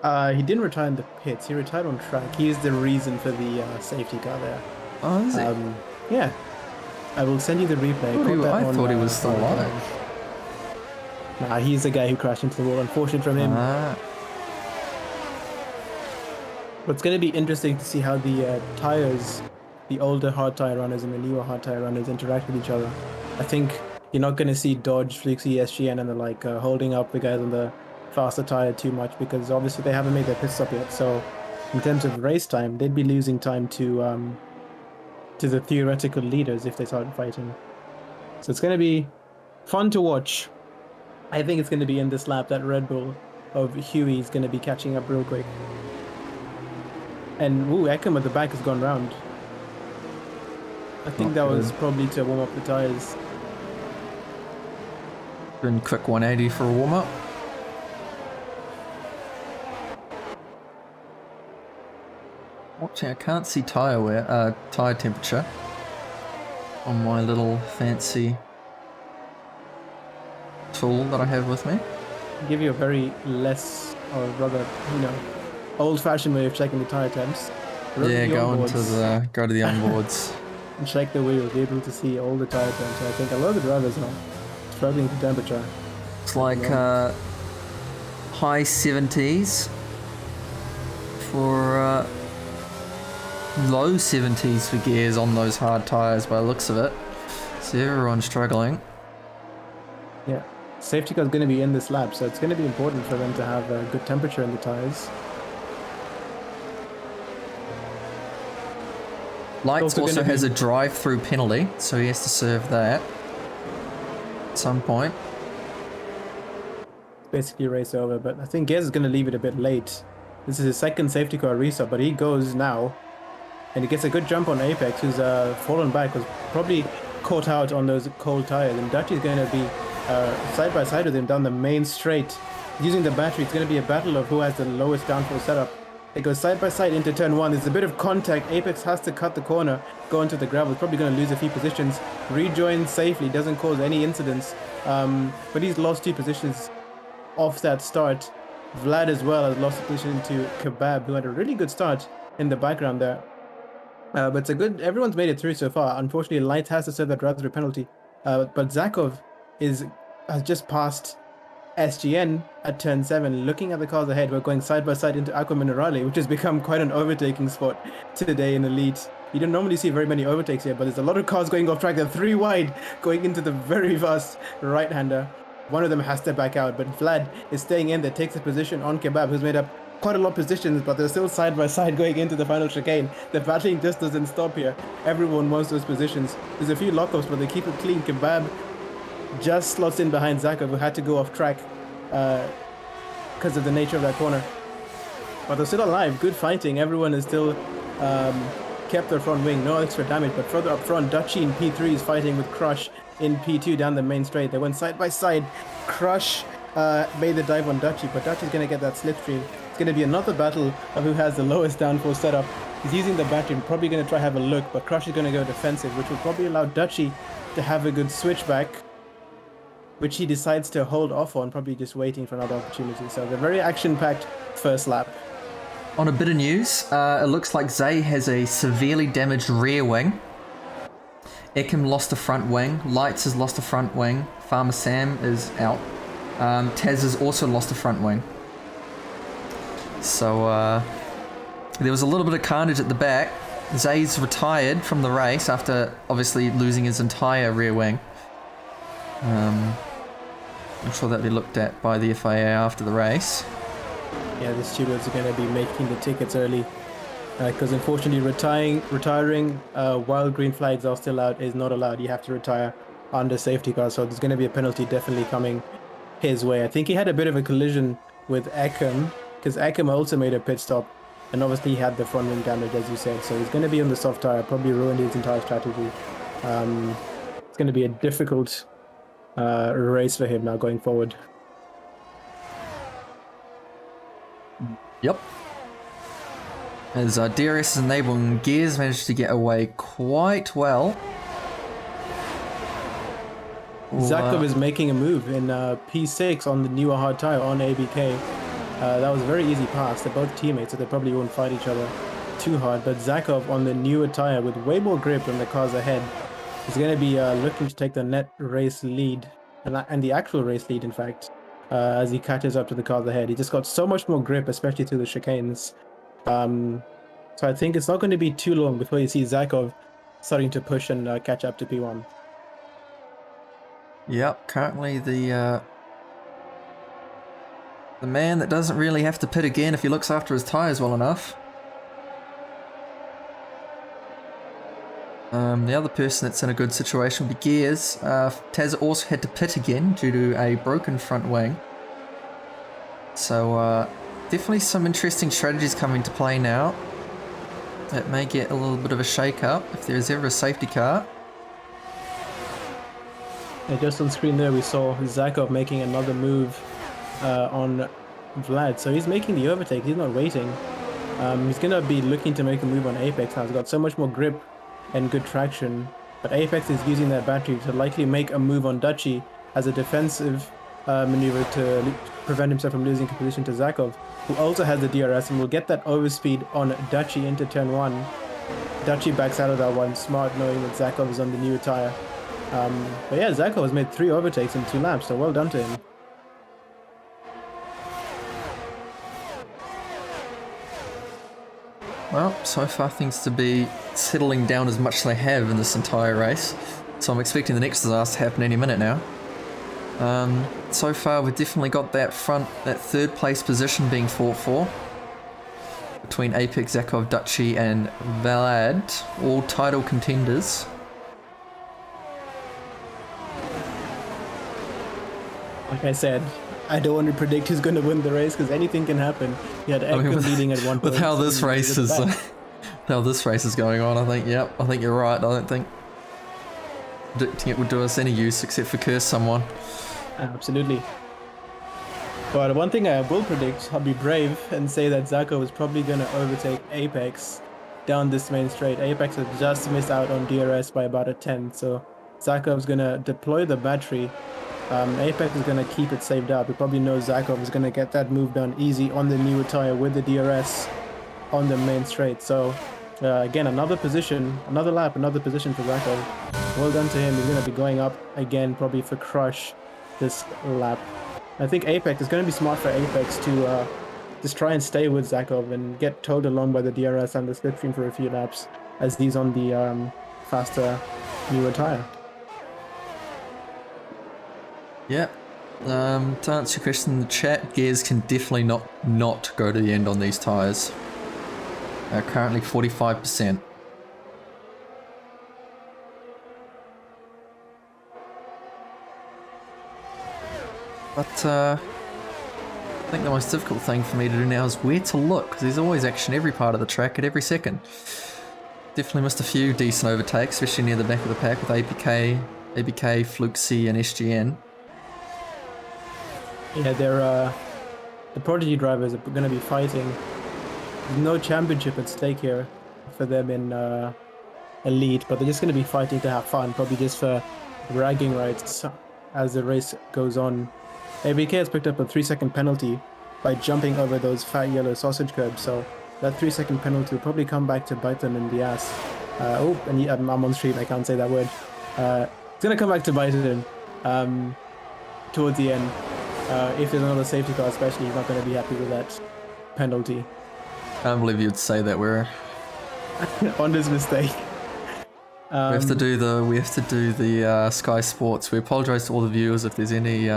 He didn't retire in the pits, he retired on track. He is the reason for the safety car there. Oh, is he? Yeah. I will send you the replay. I thought he was still alive. Nah, he's the guy who crashed into the wall. Unfortunate from him. But it's going to be interesting to see how the tires, the older hard tire runners and the newer hard tire runners interact with each other. I think you're not going to see Dodge, Fluxy, SGN and the like holding up the guys on the faster tire too much because obviously they haven't made their pit stop yet. So in terms of race time, they'd be losing time to the theoretical leaders if they start fighting. So it's going to be fun to watch. I think it's going to be in this lap that Red Bull of Huey is going to be catching up real quick. And Eckham at the back has gone round. I think that was probably to warm up the tires. Doing quick 180 for a warm up. Watching, I can't see tire temperature on my little fancy tool that I have with me. Give you a very less, or rather, old-fashioned way of checking the tire temps. Go to the onboards and check the wheel. Be able to see all the tire temps. I think a lot of the drivers are struggling with temperature. It's like high 70s for low 70s for gears on those hard tyres by the looks of it. So everyone's struggling. Yeah, safety car is going to be in this lap, so it's going to be important for them to have a good temperature in the tyres. Lights also has a drive-through penalty, so he has to serve that at some point. Basically race over, but I think Gez is going to leave it a bit late. This is his second safety car restart, but he goes now. And he gets a good jump on Apex, who's fallen back, was probably caught out on those cold tires. And Dutchy's going to be side by side with him down the main straight. Using the battery, it's going to be a battle of who has the lowest downforce setup. It goes side by side into turn 1. There's a bit of contact. Apex has to cut the corner, go into the gravel. He's probably going to lose a few positions. Rejoins safely, doesn't cause any incidents. But he's lost 2 positions off that start. Vlad as well has lost a position to Kebab, who had a really good start in the background there. But it's a good, everyone's made it through so far. Unfortunately, Light has to serve that drive-through penalty. But Zakov has just passed SGN at turn 7. Looking at the cars ahead, we're going side by side into Aqua Minerale, which has become quite an overtaking spot today in the lead. You don't normally see very many overtakes here, but there's a lot of cars going off track. They're 3 wide, going into the very fast right-hander. One of them has to back out, but Vlad is staying in there, takes a position on Kebab, who's made up quite a lot of positions, but they're still side by side going into the final chicane. The battling just doesn't stop here. Everyone wants those positions. There's a few lockups, but they keep it clean. Kebab just slots in behind Zakov, who had to go off track because of the nature of that corner. But they're still alive. Good fighting. Everyone is still kept their front wing. No extra damage, but further up front, Dutchy in P3 is fighting with Crush in P2 down the main straight. They went side by side. Crush made the dive on Dutchy, but Dutchy's going to get that slipstream. It's going to be another battle of who has the lowest downforce setup. He's using the battery, probably going to try have a look, but Crush is going to go defensive, which will probably allow Dutchy to have a good switchback, which he decides to hold off on, probably just waiting for another opportunity. So the very action-packed first lap. On a bit of news, it looks like Zay has a severely damaged rear wing. Ekim lost a front wing. Lights has lost a front wing. Farmer Sam is out. Taz has also lost a front wing. So there was a little bit of carnage at the back. Zay's retired from the race after obviously losing his entire rear wing. I'm sure that'll be looked at by the FIA after the race. Yeah, the stewards are going to be making the tickets early because unfortunately retiring while green flags are still out is not allowed. You have to retire under safety car, so there's going to be a penalty definitely coming his way. I think he had a bit of a collision with Ekim because Ekim also made a pit stop and obviously he had the front wing damage, as you said, so he's going to be on the soft tire, probably ruined his entire strategy. It's going to be a difficult race for him now going forward. Yep. As DRS enabling gears managed to get away quite well. Zakov is making a move in P6 on the newer hard tire on ABK. That was a very easy pass. They're both teammates, so they probably won't fight each other too hard. But Zakov on the newer tire with way more grip than the cars ahead is going to be looking to take the net race lead and the actual race lead, in fact. As he catches up to the cars ahead. He just got so much more grip, especially through the chicanes. So I think it's not going to be too long before you see Zakov starting to push and catch up to P1. Yep, currently the man that doesn't really have to pit again if he looks after his tyres well enough. The other person that's in a good situation would be Gears. Taz also had to pit again due to a broken front wing. So definitely some interesting strategies coming to play now. It may get a little bit of a shake-up if there's ever a safety car. Yeah, just on screen there we saw Zakov making another move on Vlad. So he's making the overtake, he's not waiting. He's going to be looking to make a move on Apex now. He's got so much more grip and good traction, but Apex is using that battery to likely make a move on Dutchy as a defensive maneuver to prevent himself from losing position to Zakov, who also has the DRS and will get that overspeed on Dutchy into turn 1. Dutchy backs out of that one, smart, knowing that Zakov is on the newer tire. But yeah, Zakov has made 3 overtakes in 2 laps, so well done to him. Well, so far things to be settling down as much as they have in this entire race. So I'm expecting the next disaster to happen any minute now. So far we've definitely got that third place position being fought for. Between Apex, Zakov, Dutchy and Vlad, all title contenders. Like I said, I don't want to predict who's going to win the race because anything can happen. You had Ekman leading at one point. With how this race is, how this race is going on, I think you're right. I don't think predicting it would do us any use except for curse someone. Absolutely. But one thing I will predict, I'll be brave and say that Zako is probably going to overtake Apex down this main straight. Apex has just missed out on DRS by about a 10, so Zako is going to deploy the battery. Apex is going to keep it saved up. We probably know Zakov is going to get that move done easy on the newer tire with the DRS on the main straight. So again, another position, another lap, another position for Zakov. Well done to him. He's going to be going up again probably for crush this lap. I think Apex is going to be smart for Apex to just try and stay with Zakov and get towed along by the DRS and the slipstream for a few laps as he's on the faster newer tire. Yeah. To answer your question in the chat, gears can definitely not go to the end on these tyres. Currently 45%. But I think the most difficult thing for me to do now is where to look, because there's always action every part of the track at every second. Definitely missed a few decent overtakes, especially near the back of the pack with ABK, Fluxy and SGN. Yeah, they're the Prodigy drivers are going to be fighting. There's no championship at stake here for them in Elite, but they're just going to be fighting to have fun, probably just for bragging rights as the race goes on. ABK has picked up a 3-second penalty by jumping over those fat yellow sausage curbs, so that 3-second penalty will probably come back to bite them in the ass. I'm on stream, I can't say that word. It's going to come back to bite them towards the end. If there's another safety car especially, he's not going to be happy with that penalty. I can't believe you'd say that. We're on this mistake. we have to do the Sky Sports. We apologise to all the viewers if there's any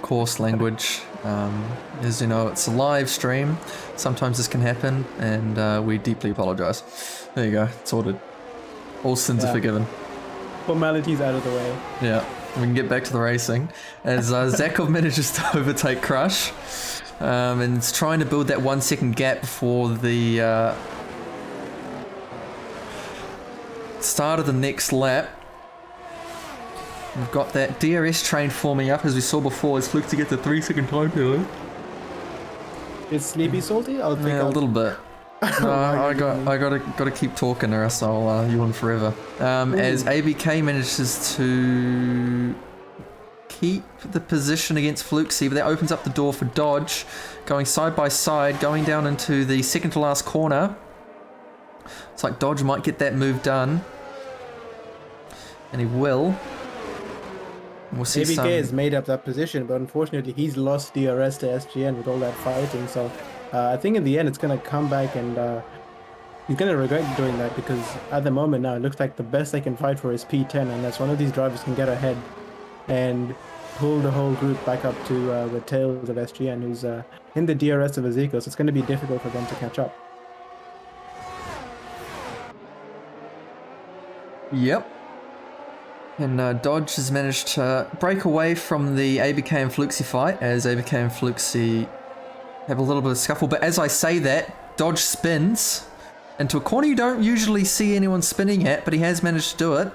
coarse language. As you know, it's a live stream. Sometimes this can happen, and we deeply apologise. There you go, sorted. All sins are forgiven. Formalities out of the way. Yeah. We can get back to the racing as Zakov manages to overtake Crush and is trying to build that 1 second gap before the start of the next lap. We've got that DRS train forming up as we saw before as Fluke to get the 3-second time period. Is Sleepy salty? I'll take a little bit. No, I gotta keep talking or else I'll yawn forever. As ABK manages to keep the position against Fluxy, but that opens up the door for Dodge, going side by side, going down into the second to last corner. It's like Dodge might get that move done, and he will. We'll see. ABK has made up that position, but unfortunately he's lost DRS to SGN with all that fighting, so I think in the end it's going to come back and he's going to regret doing that because at the moment now it looks like the best they can fight for is P10 unless one of these drivers can get ahead and pull the whole group back up to the tails of SGN who's in the DRS of Ezekiel, so it's going to be difficult for them to catch up. Yep. And Dodge has managed to break away from the ABK and Fluxy fight as ABK and Fluxy have a little bit of scuffle, but as I say that, Dodge spins into a corner you don't usually see anyone spinning at, but he has managed to do it,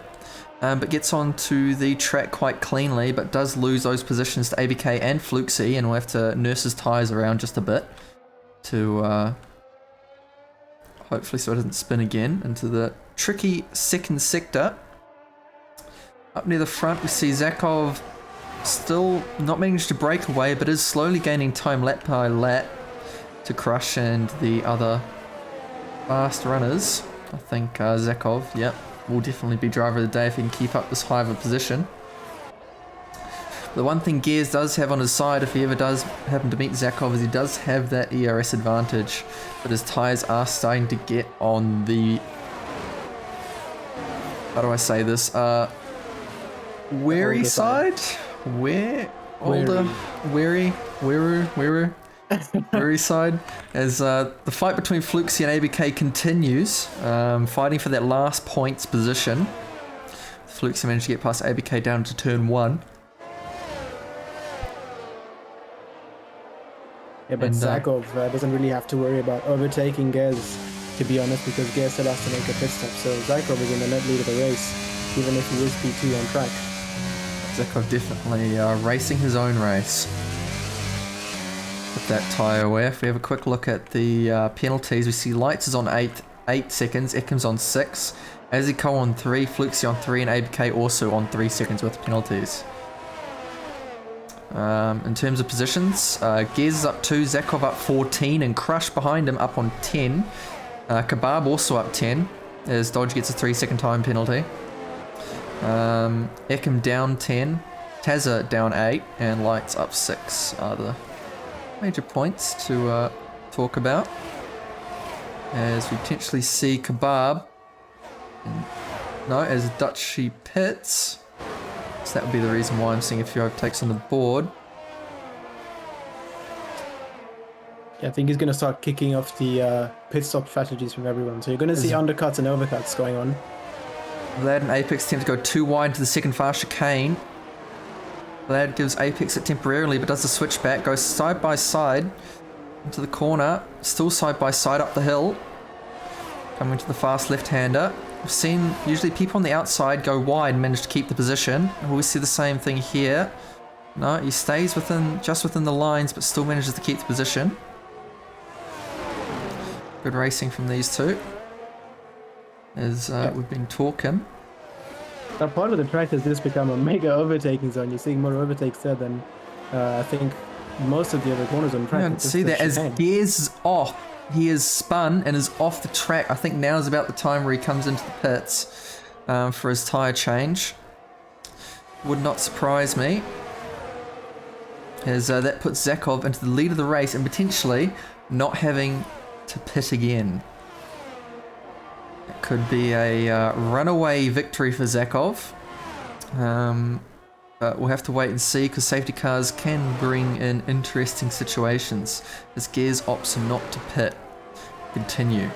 but gets onto the track quite cleanly, but does lose those positions to ABK and Fluxy, and will have to nurse his tyres around just a bit to hopefully so it doesn't spin again into the tricky second sector. Up near the front we see Zakov still not managed to break away, but is slowly gaining time lap by lap to Crush and the other fast runners. I think Zakov, yep, will definitely be driver of the day if he can keep up this high of a position. The one thing Gears does have on his side, if he ever does happen to meet Zakov, is he does have that ERS advantage, but his tyres are starting to get on the, how do I say this, wary side? Wary side, as the fight between Fluxy and ABK continues, fighting for that last points position. Fluxy managed to get past ABK down to turn 1. Yeah, but Zakov doesn't really have to worry about overtaking Gez, to be honest, because Gez still has to make a pit stop. So Zakov is in the net lead of the race, even if he is P2 on track. Zakov definitely racing his own race. Put that tyre away. If we have a quick look at the penalties, we see Lights is on 8 seconds, Ekim's on 6, Aziko on 3, Fluxy on 3, and ABK also on 3 seconds with penalties. In terms of positions, Gez is up 2, Zakov up 14, and Crush behind him up on 10. Kebab also up 10, as Dodge gets a 3-second time penalty. Ekim down 10, Tazza down 8, and Lights up 6 are the major points to talk about. As we potentially see Kebab, as Dutchy pits. So that would be the reason why I'm seeing a few overtakes on the board. Yeah, I think he's going to start kicking off the pit stop strategies from everyone. So you're going to see undercuts and overcuts going on. Vlad and Apex attempt to go too wide to the second fast chicane. Vlad gives Apex it temporarily, but does the switchback, goes side by side into the corner, still side by side up the hill, coming to the fast left-hander. We've seen usually people on the outside go wide and manage to keep the position. And we see the same thing here. No, he stays just within the lines, but still manages to keep the position. Good racing from these two, as we've been talking. Now, part of the track has just become a mega overtaking zone. You're seeing more overtakes there than I think most of the other corners on the track. You can see that as Gears is off. He is spun and is off the track. I think now is about the time where he comes into the pits for his tyre change. Would not surprise me, as that puts Zakov into the lead of the race and potentially not having to pit again. It could be a runaway victory for Zakov. But we'll have to wait and see, because safety cars can bring in interesting situations as Gears opts not to pit. Continue.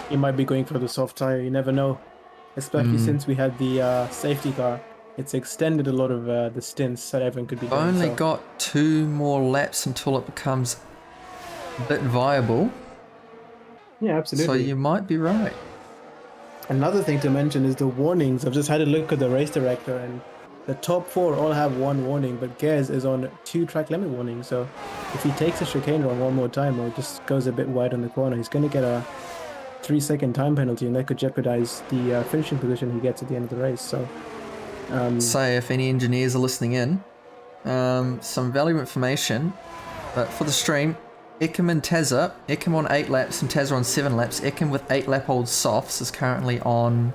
He might be going for the soft tire, you never know. Especially since we had the safety car. It's extended a lot of the stints that everyone could be doing. Only got 2 more laps until it becomes a bit viable. Yeah, absolutely. So you might be right. Another thing to mention is the warnings. I've just had a look at the race director, and the top 4 all have 1 warning, but Gez is on 2 track limit warnings. So if he takes a chicane run one more time or just goes a bit wide on the corner, he's going to get a 3-second time penalty, and that could jeopardize the finishing position he gets at the end of the race. So, say if any engineers are listening in, some valuable information. But for the stream, Ekim and Tazza, Ekim on 8 laps and Tazza on 7 laps. Ekim with 8-lap-old softs is currently on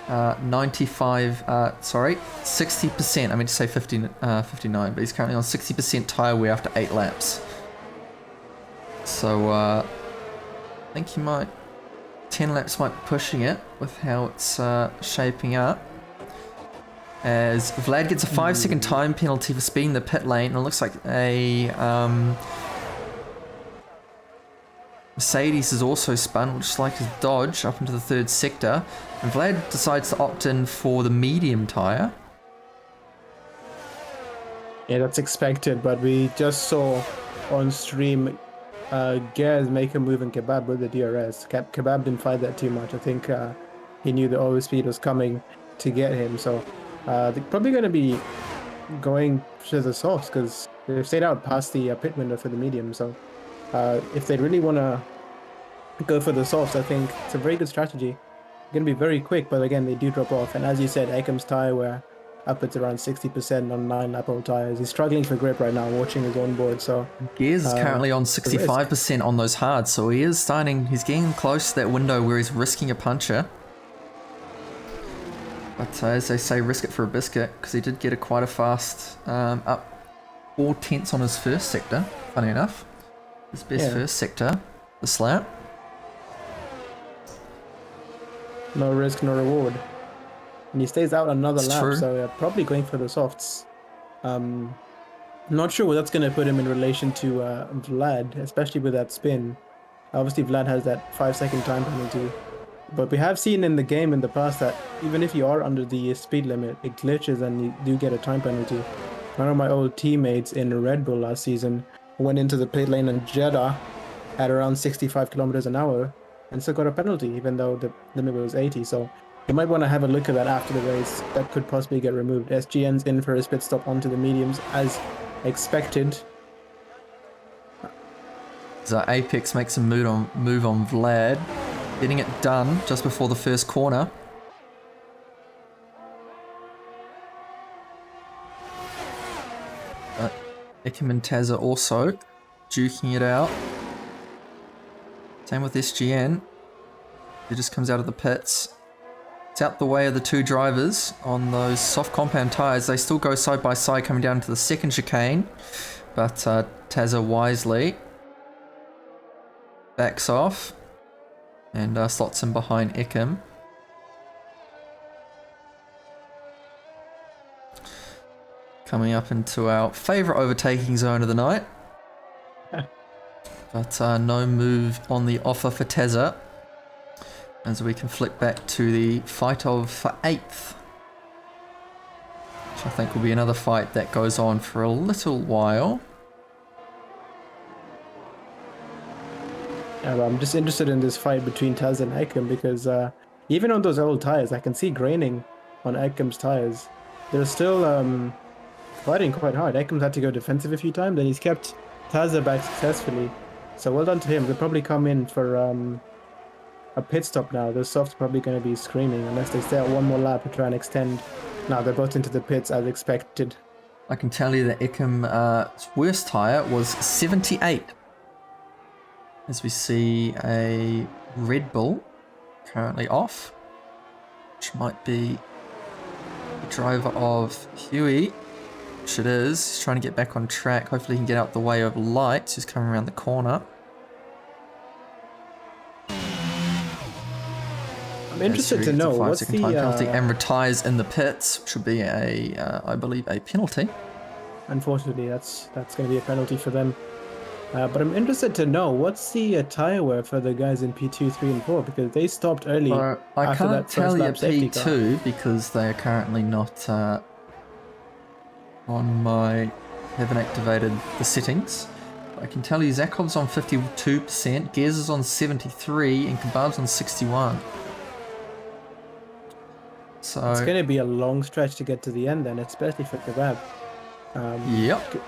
60%. I meant to say 59, but he's currently on 60% tyre wear after 8 laps. So I think he might, 10 laps might be pushing it with how it's shaping up. As Vlad gets a 5-second time penalty for speeding the pit lane, and it looks like a Mercedes is also spun, just like his Dodge, up into the 3rd sector. And Vlad decides to opt in for the medium tyre. Yeah, that's expected, but we just saw on stream Gez make a move in Kebab with the DRS. Kebab didn't fight that too much. I think he knew the overspeed was coming to get him, so they're probably going to be going to the softs, because they've stayed out past the pit window for the medium. So if they really want to go for the softs, I think it's a very good strategy. Going to be very quick, but again, they do drop off. And as you said, Ekim's tyre wear up at around 60% on 9-lap-old tyres. He's struggling for grip right now, watching his onboard. So Gears is currently on 65% on those hards, so he's getting close to that window where he's risking a puncture. But as they say, risk it for a biscuit, because he did get quite a fast up 4 tenths on his first sector, funny enough. His best first sector, the slap. No risk, no reward. And he stays out another lap, true. so probably going for the softs. I'm not sure what that's going to put him in relation to Vlad, especially with that spin. Obviously, Vlad has that 5-second time penalty. But we have seen in the game in the past that even if you are under the speed limit, it glitches and you do get a time penalty. One of my old teammates in Red Bull last season went into the pit lane in Jeddah at around 65 kilometers an hour and still got a penalty, even though the limit was 80. So you might want to have a look at that after the race. That could possibly get removed. SGN's in for his pit stop onto the mediums as expected. So Apex makes a move on Vlad, getting it done just before the first corner. Ikim and Tazza also duking it out. Same with SGN. He just comes out of the pits. It's out the way of the two drivers on those soft compound tyres. They still go side by side coming down to the second chicane, but Tazza wisely backs off and slots in behind Ikim. Coming up into our favourite overtaking zone of the night. But no move on the offer for Tazza, as we can flick back to the fight for 8th. Which I think will be another fight that goes on for a little while. Yeah, well, I'm just interested in this fight between Taz and Ekim because even on those old tires, I can see graining on Ekim's tires. They're still fighting quite hard. Ekim's had to go defensive a few times, and he's kept Tazza back successfully. So well done to him. They'll probably come in for a pit stop now. The softs are probably going to be screaming unless they stay out one more lap to try and extend. Now they're both into the pits as expected. I can tell you that Ekim's worst tyre was 78. As we see a Red Bull currently off, which might be the driver of Huey, which it is. He's trying to get back on track. Hopefully he can get out the way of Lights, who's coming around the corner. I'm interested to know what's the time penalty and retires in the pits, which would be I believe, a penalty. Unfortunately, that's going to be a penalty for them. But I'm interested to know what's the tyre wear for the guys in P2, 3, and 4 because they stopped early. I can't tell you P2 because they are currently not on my. Haven't activated the settings. I can tell you Zakov's on 52%, Gears is on 73%, and Kebab's on 61%. So it's going to be a long stretch to get to the end then, especially for Kebab. Yep.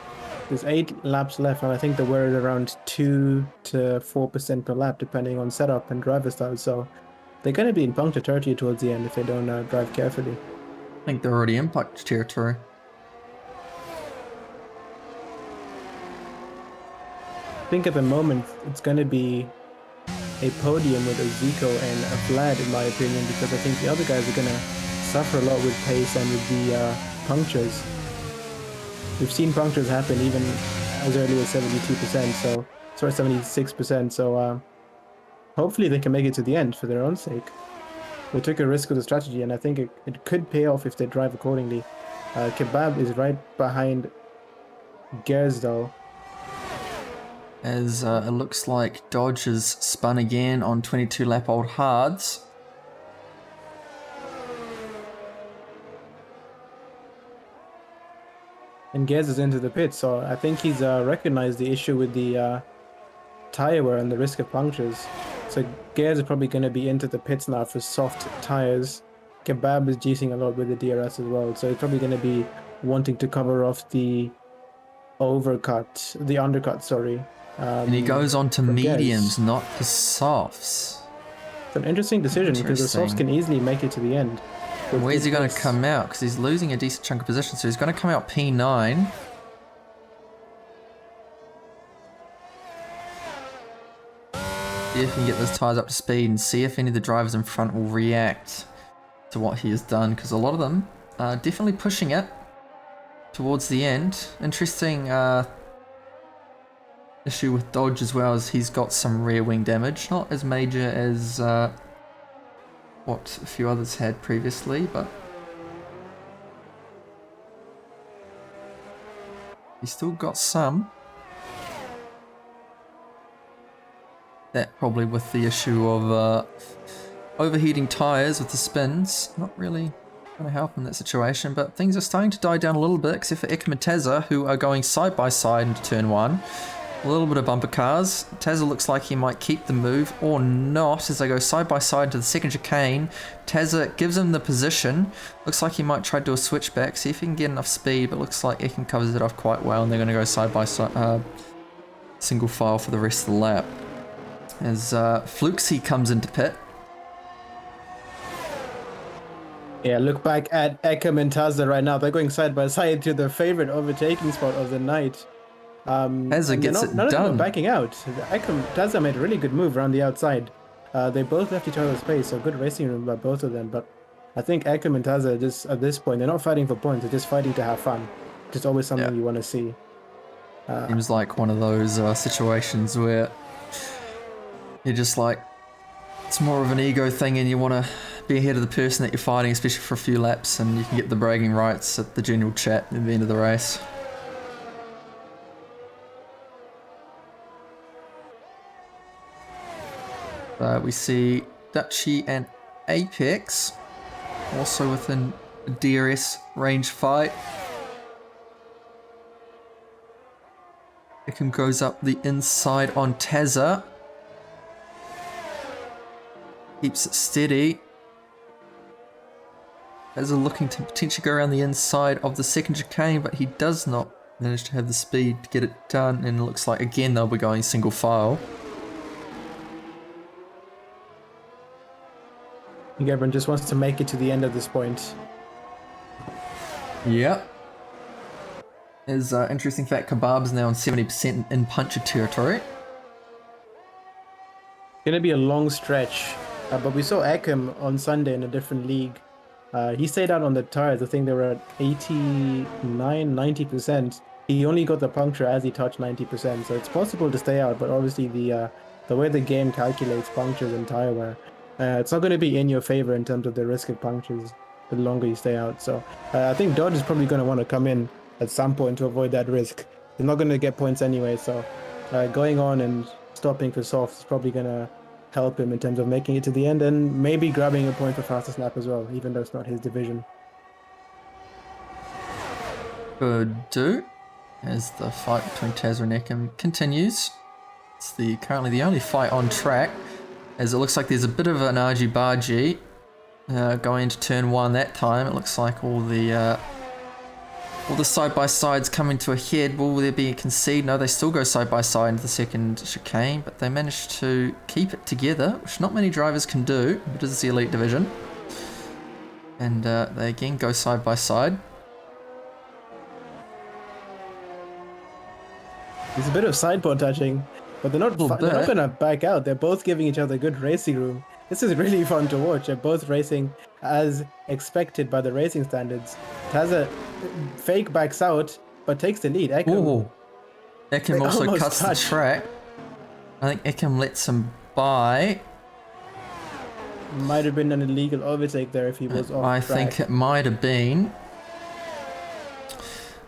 There's 8 laps left, and I think the wear is around 2 to 4% per lap, depending on setup and driver style. So they're going to be in puncture territory towards the end if they don't drive carefully. I think they're already in puncture territory. I think at the moment it's going to be a podium with a Zico and a Vlad, in my opinion, because I think the other guys are going to suffer a lot with pace and with the punctures. We've seen punctures happen even as early as 72%, 76%, so hopefully they can make it to the end for their own sake. They took a risk with the strategy, and I think it could pay off if they drive accordingly. Kebab is right behind Gers, though. As it looks like Dodge has spun again on 22-lap-old hards. And Gers is into the pit, so I think he's recognized the issue with the tire wear and the risk of punctures. So Gers is probably going to be into the pits now for soft tires. Kebab is juicing a lot with the DRS as well, so he's probably going to be wanting to cover off the undercut, sorry. And he goes on to mediums, not the softs. It's an interesting decision because the softs can easily make it to the end. Where's he going to come out? Because he's losing a decent chunk of position, so he's going to come out P9. See if he can get those tyres up to speed and see if any of the drivers in front will react to what he has done, because a lot of them are definitely pushing it towards the end. Interesting issue with Dodge as well is he's got some rear wing damage, not as major as what a few others had previously, but he's still got some. That probably with the issue of overheating tyres with the spins, not really going to help in that situation, but things are starting to die down a little bit, except for Ekim and Tezza, who are going side by side into turn 1. A little bit of bumper cars. Tezza looks like he might keep the move or not as they go side by side to the second chicane. Tezza gives him the position. Looks like he might try to do a switchback, see if he can get enough speed, but looks like Ekim covers it off quite well, and they're going to go side by side, single file for the rest of the lap. As Fluxy comes into pit. Yeah, look back at Ekim and Tezza right now. They're going side by side to their favorite overtaking spot of the night. Tezza gets it none of them done. are backing out. Tezza made a really good move around the outside. They both left each other's space, so good racing room by both of them. But I think Ekim and Tezza just at this point, they're not fighting for points, they're just fighting to have fun. Just always something you want to see. Seems like one of those situations where you're just like, it's more of an ego thing and you want to be ahead of the person that you're fighting, especially for a few laps, and you can get the bragging rights at the general chat at the end of the race. We see Dutchy and Apex also within a DRS range fight. Ekim goes up the inside on Tezza. Keeps it steady. Tezza looking to potentially go around the inside of the second chicane, but he does not manage to have the speed to get it done, and it looks like again they'll be going single file. I think everyone just wants to make it to the end at this point. Yep. There's an interesting fact, Kebab's now on 70% in puncher territory. Gonna be a long stretch, but we saw Ekim on Sunday in a different league. He stayed out on the tires. I think they were at 89-90%. He only got the puncture as he touched 90%, so it's possible to stay out, but obviously the way the game calculates punctures and tire wear, it's not going to be in your favor in terms of the risk of punctures the longer you stay out. So I think Dodge is probably going to want to come in at some point to avoid that risk. He's not going to get points anyway, so going on and stopping for soft is probably going to help him in terms of making it to the end and maybe grabbing a point for fastest lap as well, even though it's not his division. Good do. As the fight between Tezza and Ekim continues. It's currently the only fight on track, as it looks like there's a bit of an argy-bargy going into turn 1 that time. It looks like all the side-by-sides coming to a head. Will there be a concede? No, they still go side-by-side into the second chicane, but they managed to keep it together, which not many drivers can do. It is the elite division. And they again go side-by-side. There's a bit of sideboard touching, but they're not going to back out. They're both giving each other good racing room. This is really fun to watch. They're both racing as expected by the racing standards. Tezza fake backs out, but takes the lead. Ekim also cuts the track. I think Ekim lets him by. Might have been an illegal overtake there if he was off track. I think it might have been.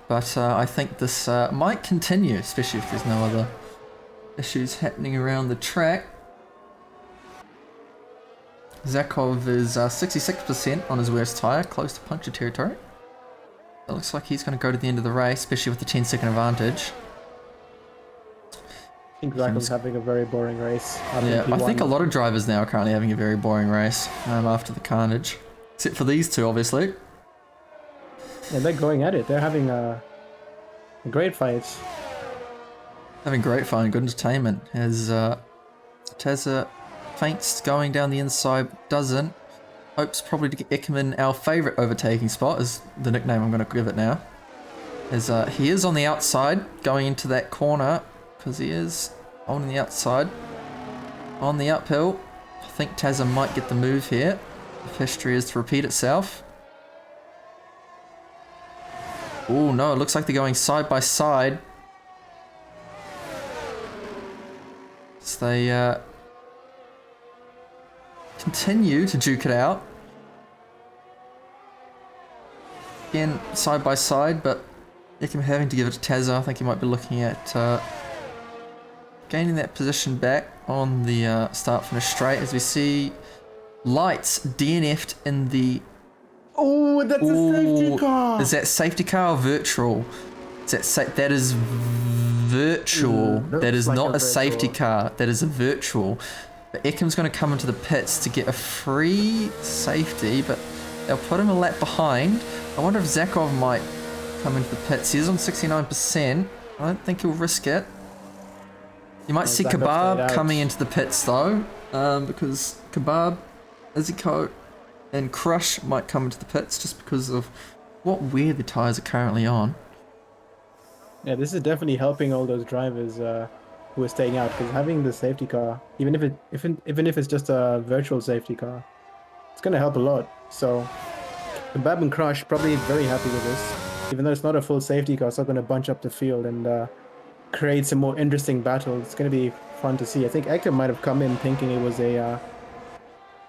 But I think this might continue, especially if there's no other issues happening around the track. Zakov is 66% on his worst tyre, close to puncture territory. It looks like he's going to go to the end of the race, especially with the 10-second advantage. I think Zakov's having a very boring race. Yeah, I think a lot of drivers now are currently having a very boring race after the carnage. Except for these two, obviously. Yeah, they're going at it. They're having a great fight. Having great fun, good entertainment. As Tezza feints going down the inside, doesn't. Hopes probably to get Ekim in our favourite overtaking spot, is the nickname I'm going to give it now. As he is on the outside, going into that corner, because he is on the outside. On the uphill, I think Tezza might get the move here. if history is to repeat itself. Oh no, it looks like they're going side by side. So they continue to duke it out. Again, side by side, but Ikem having to give it to Tazza. I think he might be looking at gaining that position back on the start-finish straight, as we see Lights DNF'd in the... Oh, that's a safety car! Is that safety car or virtual? That is virtual. That is like not a a safety virtual. car. That is a virtual. But Ekim's going to come into the pits to get a free safety, but they'll put him a lap behind. I wonder if Zakov might come into the pits. He's on 69%. I don't think he'll risk it. You might see Zakov's Kebab stayed out. coming into the pits though, because Kebab, Iziko, and Crush might come into the pits just because of what wear the tyres are currently on. Yeah, this is definitely helping all those drivers who are staying out, because having the safety car, even if it's just a virtual safety car, it's going to help a lot. So Kebab and Crush probably very happy with this. Even though it's not a full safety car, it's not going to bunch up the field and create some more interesting battles. It's going to be fun to see. I think Ekta might have come in thinking it was a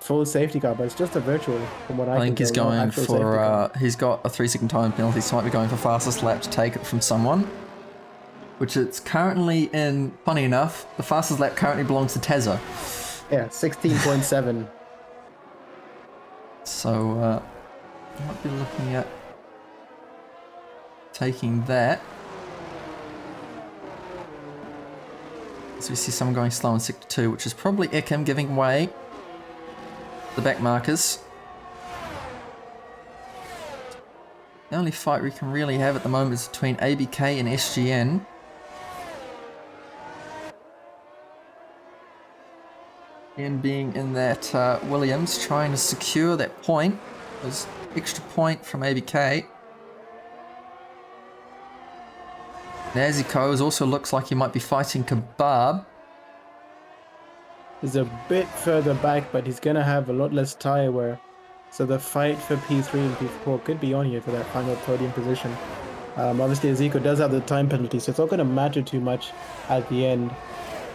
full safety car, but it's just a virtual from what I I think can he's tell, not going actual safety car. for, he's got a 3-second time penalty, so he might be going for fastest lap to take it from someone. Which it's currently in, funny enough, the fastest lap currently belongs to Tezza. Yeah, 16.7. So, I might be looking at taking that. So we see someone going slow in sector 2, which is probably Ikem giving way. The back markers. The only fight we can really have at the moment is between ABK and SGN. And being in that Williams, trying to secure that point. There's extra point from ABK. Naziko also looks like he might be fighting Kebab. He's a bit further back, but he's going to have a lot less tire wear. So the fight for P3 and P4 could be on here for that final podium position. Obviously, Zico does have the time penalty, so it's not going to matter too much at the end.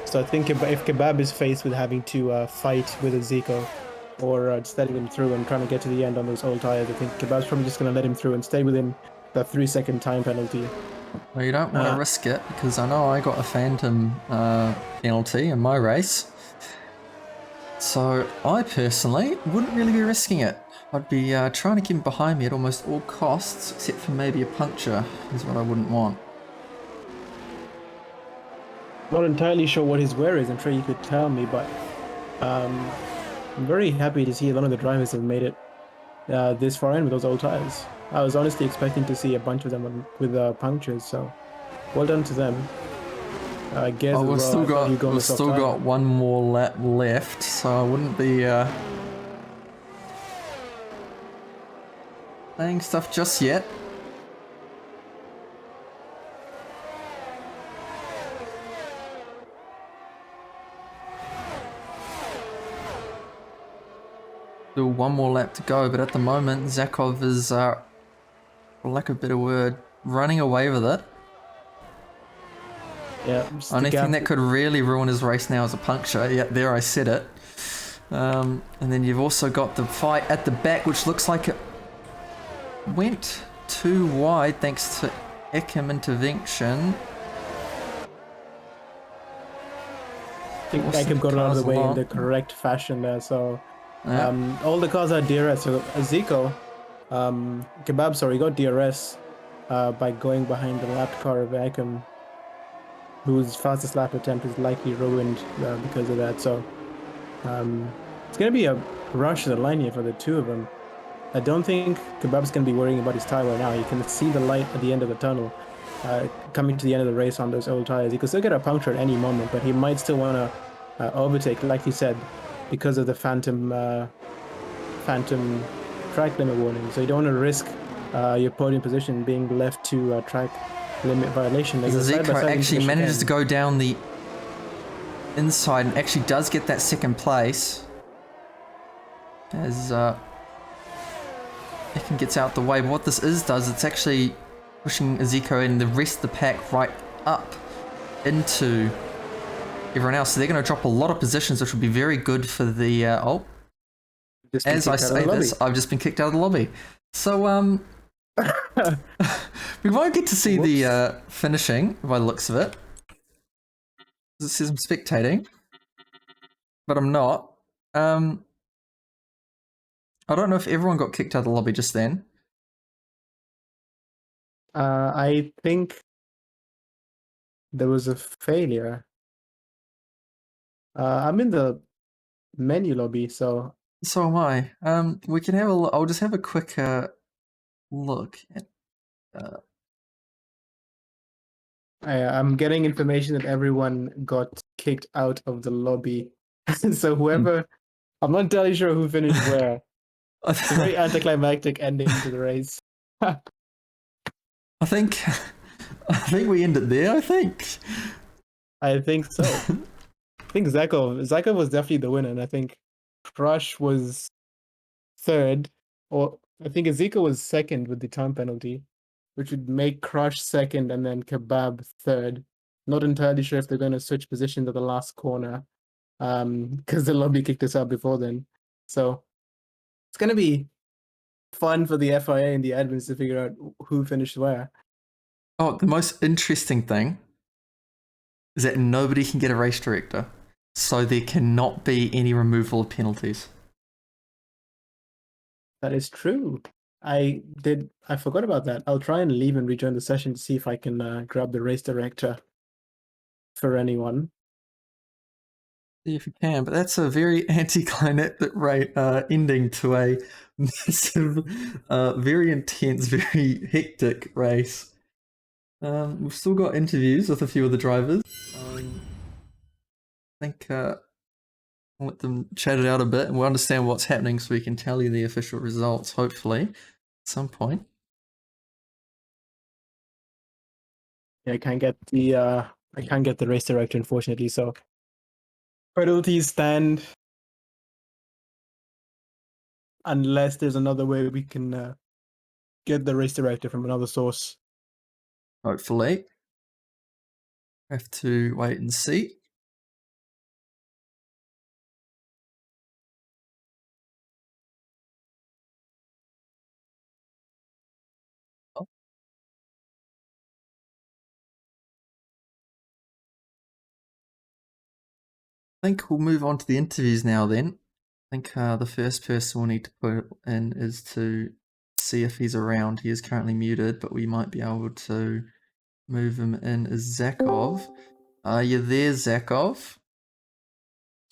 So I think if Kebab is faced with having to fight with a Zico or just letting him through and trying to get to the end on those old tires, I think Kebab's probably just going to let him through and stay within that 3-second time penalty. Well, you don't want to risk it, because I know I got a phantom penalty in my race. So I personally wouldn't really be risking it. I'd be trying to keep him behind me at almost all costs, except for maybe a puncture is what I wouldn't want. Not entirely sure what his wear is. I'm sure you could tell me, but I'm very happy to see a lot of the drivers have made it this far in with those old tires. I was honestly expecting to see a bunch of them with punctures, so well done to them. I guess We've still got one more lap left, so I wouldn't be saying stuff just yet. Still one more lap to go, but at the moment Zakov is, for lack of a better word, running away with it. Yeah. Only thing that could really ruin his race now is a puncture. Yeah, there I said it. And then you've also got the fight at the back, which looks like it went too wide thanks to Ekim intervention. I think Ekim got it out of the way in the correct fashion there, so... Yeah. All the cars are DRS. So Zico, Kebab, sorry, got DRS by going behind the lapped car of Ekim, whose fastest lap attempt is likely ruined because of that. So it's going to be a rush to the line here for the two of them. I don't think Kebab's going to be worrying about his tire right now. You can see the light at the end of the tunnel coming to the end of the race on those old tires. He could still get a puncture at any moment, but he might still want to overtake, like he said, because of the phantom track limit warning. So you don't want to risk your podium position being left to track limit violation. Zico actually manages to go down the inside and actually does get that second place. As Ekin gets out the way. But what this does, it's actually pushing Ezekiel and the rest of the pack right up into everyone else. So they're going to drop a lot of positions, which will be very good for the... as I say this, I've just been kicked out of the lobby. So, we won't get to see the finishing by the looks of it. It says I'm spectating, but I'm not. I don't know if everyone got kicked out of the lobby just then. I think there was a failure. I'm in the menu lobby, so So am I. We can have a. I'll just have a quick look. I'm getting information that everyone got kicked out of the lobby. So whoever, I'm not entirely sure who finished where. It's a very anticlimactic ending to the race. I think we end it there. I think so. I think Zakov was definitely the winner, and I think Crush was third, or I think Ezekiel was second with the time penalty, which would make Crush second and then Kebab third. Not entirely sure if they're going to switch positions at the last corner, because the lobby kicked us out before then. So it's going to be fun for the FIA and the admins to figure out who finished where. Oh, the most interesting thing is that nobody can get a race director, so there cannot be any removal of penalties. That is true. I forgot about that. I'll try and leave and rejoin the session to see if I can grab the race director for anyone. See if you can, but that's a very anticlimactic ending to a massive, very intense, very hectic race. We've still got interviews with a few of the drivers. I think I'll let them chat it out a bit and we'll understand what's happening so we can tell you the official results, hopefully, at some point. Yeah, I can't get the race director, unfortunately, so penalties stand unless there's another way we can get the race director from another source. Hopefully. Have to wait and see. I think we'll move on to the interviews now then. I think the first person we'll need to put in is to see if he's around. He is currently muted, but we might be able to move him in as Zakov. Are you there, Zakov?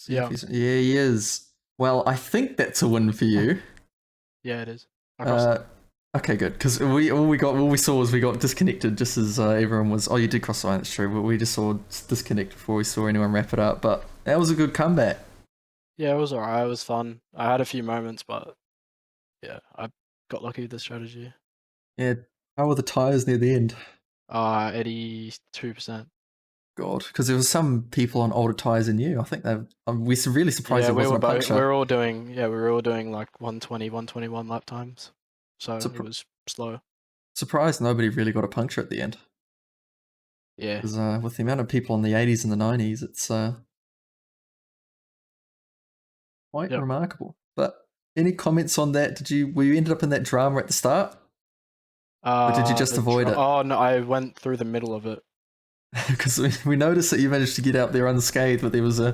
Yeah. Yeah, he is. Well, I think that's a win for you. Yeah, it is. Okay, good. Because all we saw was we got disconnected just as everyone was. Oh, you did cross the line. That's true. But we just saw disconnect before we saw anyone wrap it up. But that was a good comeback. Yeah, it was alright. It was fun. I had a few moments, but yeah, I got lucky with the strategy. Yeah. How were the tires near the end? 82%. God, because there was some people on older tires than you. I think we're really surprised Yeah, it wasn't a puncture. we were all doing like 120, 121 lap times. So it was slow. Surprised nobody really got a puncture at the end. Yeah. Because with the amount of people in the 80s and the 90s, it's quite remarkable. But any comments on that? Were you ended up in that drama at the start? Or did you just avoid it? Oh no, I went through the middle of it. Because we noticed that you managed to get out there unscathed, but there was I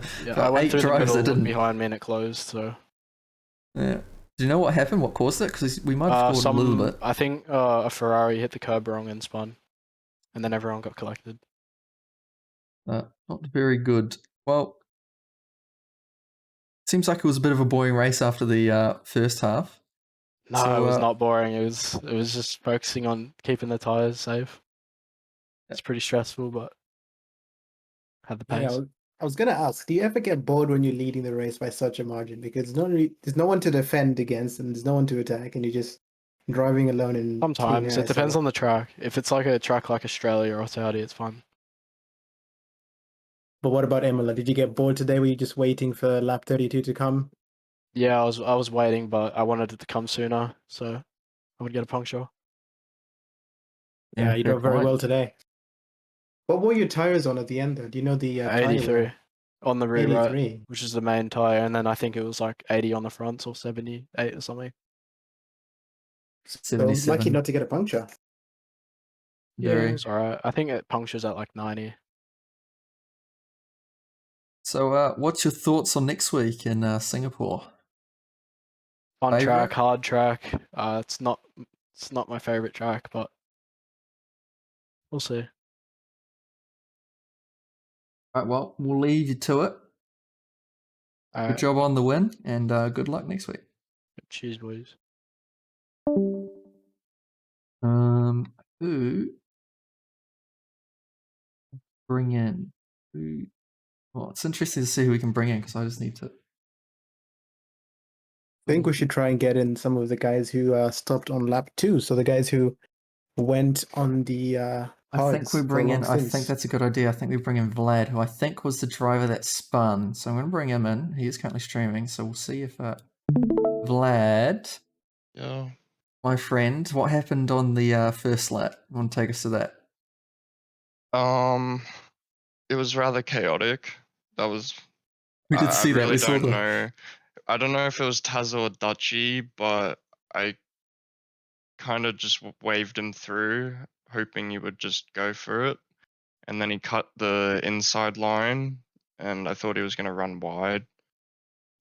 went 8 through drives the that didn't. Behind me and it closed. So yeah. Do you know what happened? What caused it? Because we might have scored a little bit. I think a Ferrari hit the curb wrong and spun, and then everyone got collected. Not very good. Well, seems like it was a bit of a boring race after the first half. No, it was not boring. It was just focusing on keeping the tires safe. It's pretty stressful, but had the pace. Yeah, I was gonna ask, do you ever get bored when you're leading the race by such a margin? Because there's no one to defend against and there's no one to attack, and you're just driving alone in Sometimes it depends on the track. If it's like a track like Australia or Saudi, it's fun. But what about Imola? Did you get bored today? Were you just waiting for lap 32 to come? Yeah, I was waiting, but I wanted it to come sooner. So I would get a puncture. Yeah, you fair did very point. well today. What were your tires on at the end, though? Do you know the tire 83 wear? on the rear right, 83. which is the main tire, and then I think it was like 80 on the fronts or 78 or something. So lucky 77. not to get a puncture. Very. It's alright. I think it punctures at like 90. So, what's your thoughts on next week in Singapore? Fun Favorite? track, hard track. It's not my favorite track, but we'll see. Right, well, we'll leave you to it. Good Alright, job on the win, and good luck next week. cheers, boys. Who bring in? Who? Well, it's interesting to see who we can bring in because I just need to. I think we should try and get in some of the guys who stopped on lap 2. So the guys who went on the I think we hards bring for in. long I stints. think that's a good idea. I think we bring in Vlad, who I think was the driver that spun. So I'm going to bring him in. He is currently streaming, so we'll see if Vlad, Yeah. my friend, what happened on the first lap? You want to take us to that? It was rather chaotic. That was. We did I see that. really We saw don't the. know. I don't know if it was Taz or Dutchy, but I kind of just waved him through, hoping he would just go for it. And then he cut the inside line, and I thought he was going to run wide.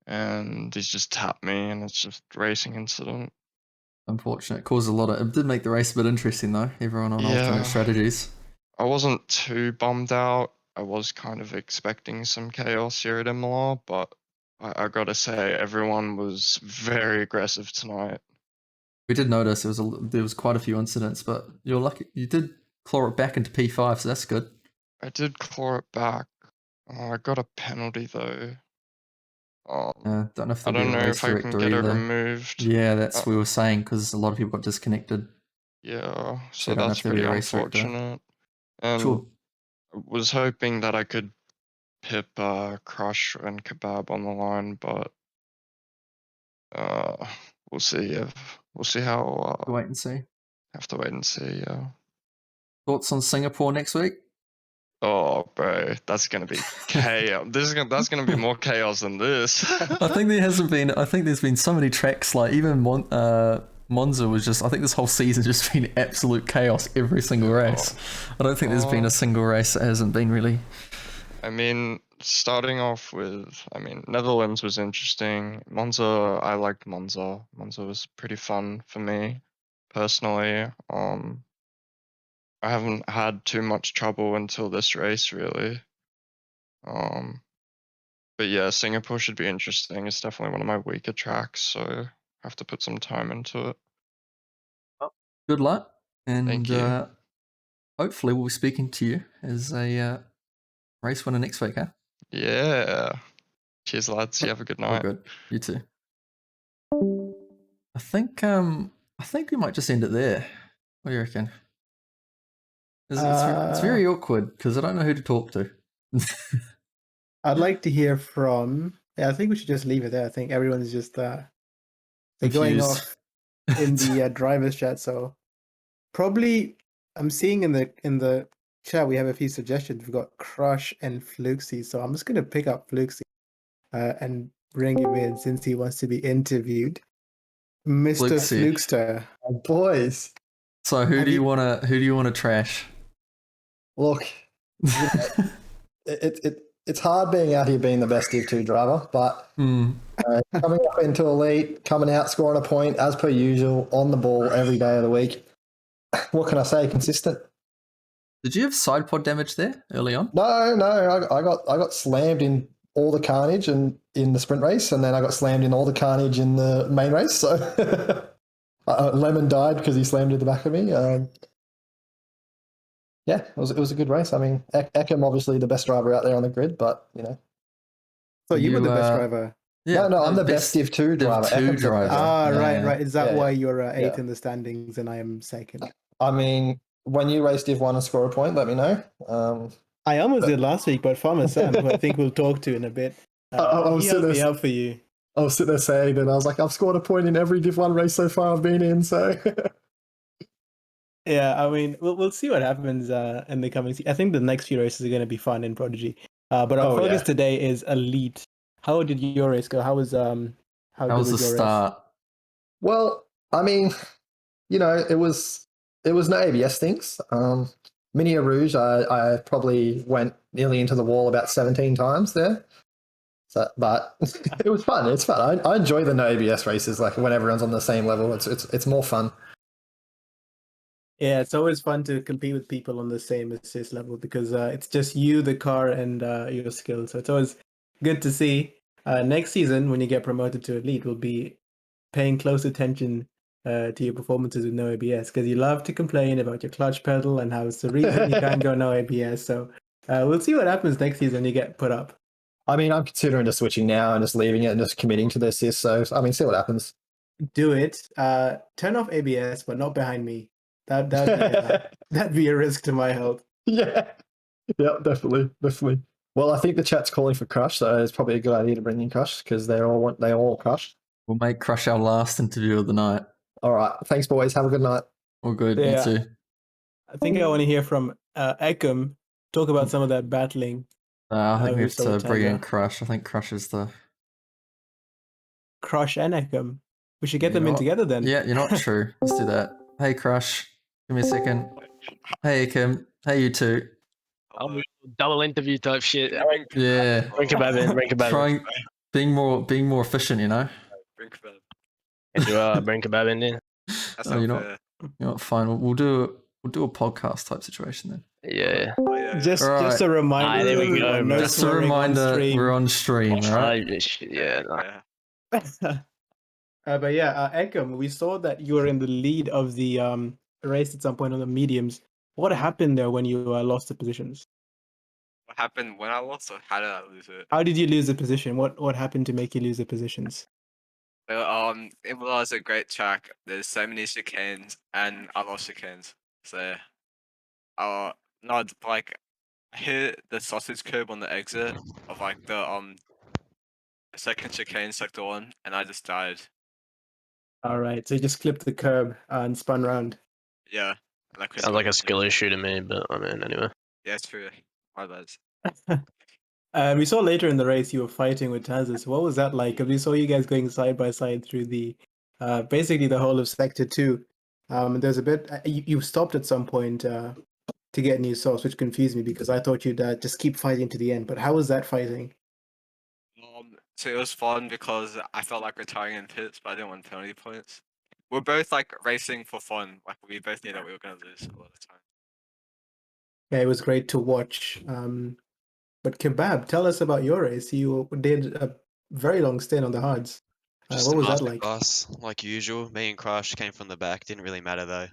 And he's just tapped me, and it's just a racing incident. Unfortunate. It caused a lot of. It did make the race a bit interesting, though. Everyone on alternate Yeah. strategies. I wasn't too bummed out. I was kind of expecting some chaos here at Imola, but I gotta say, everyone was very aggressive tonight. We did notice there was quite a few incidents, but you're lucky. You did claw it back into P5, so that's good. I did claw it back. I got a penalty though. Don't know if I there'll be don't a know race if I can director get it either. removed. Yeah, that's we were saying because a lot of people got disconnected. Yeah, So so I don't know that's if there'll be pretty a race director. unfortunate. And Sure. I was hoping that I could pip Crush and Kebab on the line, but we'll see. We'll see how. Wait and see. Have to wait and see. Yeah. Thoughts on Singapore next week? Oh, bro, that's gonna be chaos. That's gonna be more chaos than this. I think there hasn't been. I think there's been so many tracks like even Monza was just. I think this whole season just been absolute chaos every single race. I don't think there's been a single race that hasn't been really. I mean, starting off with, Netherlands was interesting. Monza, I liked Monza. Monza was pretty fun for me, personally. I haven't had too much trouble until this race, really. But yeah, Singapore should be interesting. It's definitely one of my weaker tracks, so I have to put some time into it. Good luck, and Thank you. hopefully we'll be speaking to you as a race winner next week, huh? Yeah. Cheers, lads. You have a good All night. good. You too. I think we might just end it there. What do you reckon? It's very awkward because I don't know who to talk to. I'd like to hear from. Yeah, I think we should just leave it there. I think everyone's just they're going Confused. off in the driver's chat. So probably I'm seeing in the chat we have a few suggestions. We've got Crush and Fluxy. So I'm just gonna pick up Fluxy and bring him in since he wants to be interviewed. Mr. Fluxy. Flukester. Boys, So who do you wanna trash? look, it's hard being out here being the best Div 2 driver, but coming up into elite, coming out, scoring a point as per usual, on the ball every day of the week. What can I say? Consistent. Did you have side pod damage there early on? No, I got slammed in all the carnage and in the sprint race, and then I got slammed in all the carnage in the main race. So Lemon died because he slammed in the back of me. Yeah, it was a good race. I mean, Eckham obviously the best driver out there on the grid, but So you were the best driver. Yeah, no, I'm the best Div 2 driver. Div 2 Eckham's the driver. best. Right. Is that Yeah, why you're eighth yeah. in the standings and I am second? I mean, when you race Div 1 and score a point, let me know. I almost did last week, but Farmer Sam, who I think we'll talk to in a bit, I was he sitting helped me there- out for you. I was sitting there saying, and I was like, I've scored a point in every Div 1 race so far I've been in, so. Yeah, I mean, we'll see what happens in the coming season. I think the next few races are going to be fun in Prodigy. But our focus today is Elite. How did your race go? How was How was the your start? Well, I mean, you know, it was no ABS things. Mini Rouge, I probably went nearly into the wall about 17 times there. So, but it was fun. It's fun. I enjoy the no ABS races, like when everyone's on the same level. It's more fun. Yeah, it's always fun to compete with people on the same assist level because it's just you, the car, and your skill. So it's always good to see. Next season, when you get promoted to Elite, we'll be paying close attention to your performances with no ABS because you love to complain about your clutch pedal and how it's the reason you can't go no ABS. So we'll see what happens next season when you get put up. I mean, I'm considering just switching now and just leaving it and just committing to the assist. So, I mean, see what happens. Do it. Turn off ABS, but not behind me. That'd be a risk to my health. Yeah, definitely. Well, I think the chat's calling for Crush, so it's probably a good idea to bring in Crush because they all want Crush. We'll make Crush our last interview of the night. All right, thanks, boys. Have a good night. All good. Yeah. You too. I think I want to hear from Ekum talk about some of that battling. I think we we have saw to with bring in Tazza. Crush. I think Crush is the. Crush and Ekum. We should get You them know in what? together then. Yeah, you're not true. Let's do that. Hey, Crush. Give me a second. Hey, Kim. Hey, you two. Oh, double interview type shit. Yeah. Bring kebab in. Bring kebab in. Trying being more efficient, you know. Bring kebab. Can you bring kebab in there? That's Oh, not you're fair. not fine. We'll do a podcast type situation then. Yeah. Oh, yeah, yeah. Just Alright. a reminder. there we to go, everyone, no bro. Just a swearing on reminder, stream. we're on stream, all right? Yeah. Yeah. But yeah, Ekum, we saw that you were in the lead of the race at some point on the mediums. What happened there when you lost the positions? What happened when I lost, or how did I lose it? How did you lose the position? What happened to make you lose the positions? Well, Imola is a great track. There's so many chicanes, and I lost chicanes. So, no, like, I hit the sausage curb on the exit of like the second chicane, sector 1, and I just died. All right, so you just clipped the curb and spun around. Yeah. And I couldn't Sounds like go a skill issue to me, but I mean, anyway. Yeah, it's true. My bad. We saw later in the race you were fighting with Tazza. So what was that like? Because we saw you guys going side by side through the basically the whole of sector 2. There's a bit you stopped at some point to get new sauce, which confused me because I thought you'd just keep fighting to the end. But how was that fighting? So it was fun because I felt like retiring in pits, but I didn't want penalty points. We're both like racing for fun. Like we both knew that we were gonna lose a lot of the time. Yeah, it was great to watch. But Kebab, tell us about your race. You did a very long stint on the hards. Just What a was that like? masterclass, like usual. Me and Crush came from the back. Didn't really matter though.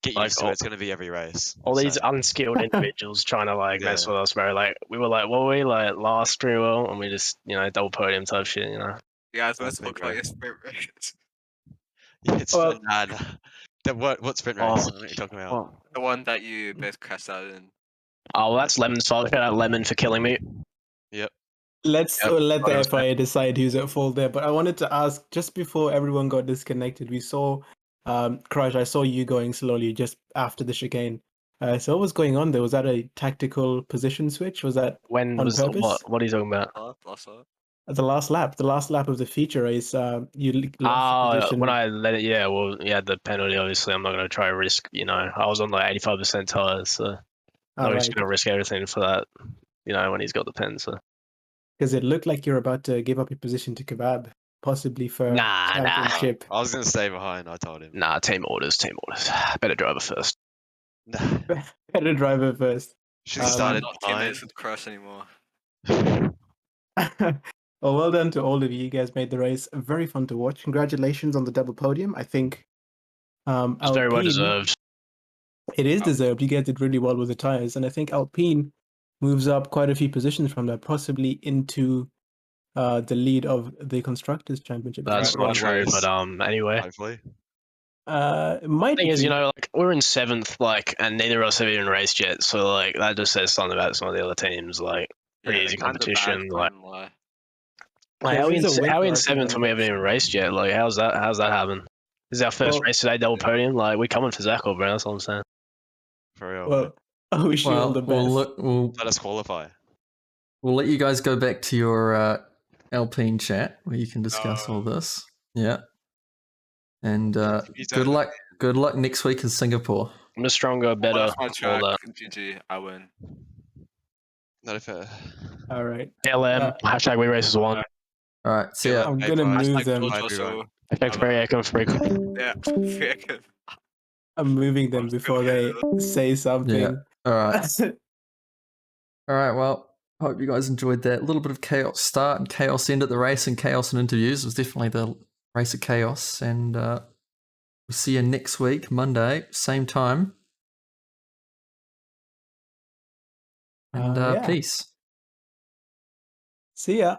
Get Like, used to it. It's going to be every race. All these so. unskilled individuals trying to like mess Yeah. with us, bro. Like we were like, what were we like last pretty well, and we just double podium type shit, you know. Yeah, let's Sounds talk big, about bro. your sprint race. Yeah, it's Well- what sprint race? What are you talking about? The one that you both crashed out in. Oh, well, that's Lemon's fault. Shout out Lemon for killing me. Yep. Let's Yep, let the 100%. FIA decide who's at fault there. But I wanted to ask, just before everyone got disconnected, we saw Crush. I saw you going slowly just after the chicane. So what was going on there? Was that a tactical position switch? Was that When on was purpose? what are you talking about? Last lap. At the last lap of the feature race, you lost the position. When I let it, yeah, well, yeah, the penalty. Obviously, I'm not going to try to risk. I was on like 85% tires, so I'm not All just right, going to risk everything for that. When he's got the pen, so. because it looked like you're about to give up your position to Kebab, possibly for Nah. championship. I was going to stay behind. I told him. Nah, team orders. Better driver first. Better driver first. Should have started Not behind. teammates with Crush anymore. Well, well done to all of you. You guys made the race very fun to watch. Congratulations on the double podium. I think It's very well Alpine- deserved. It is deserved. You guys did really well with the tires, and I think Alpine moves up quite a few positions from that, possibly into the lead of the constructors championship. That's not true, but anyway. Hopefully. It might Thing be. is, like we're in 7th, like, and neither of us have even raced yet, so like that just says something about some of the other teams, like pretty easy competition, like. Like, There how we is a win how we for in us seventh again. when we haven't even raced yet? Like, how's that happen? This is our first Well- race today, double podium. Like, we're coming for Zach or Brown. That's all I'm saying. For real. Well, I wish you all the best. Let us qualify. We'll let you guys go back to your Alpine chat where you can discuss all this. Yeah. And good luck. Good luck next week in Singapore. I'm a stronger, better, Off my all track, that. GG, I win. Not fair. All right. LM, hashtag we races one. All right. See ya. I'm gonna move them. George Russell. Hashtag free Echo free. Yeah, I'm moving them before they say something. Yeah. All right. All right. Well, hope you guys enjoyed that. A little bit of chaos start and chaos end at the race, and chaos in interviews. It was definitely the race of chaos. And we'll see you next week, Monday, same time. And Yeah. peace. See ya.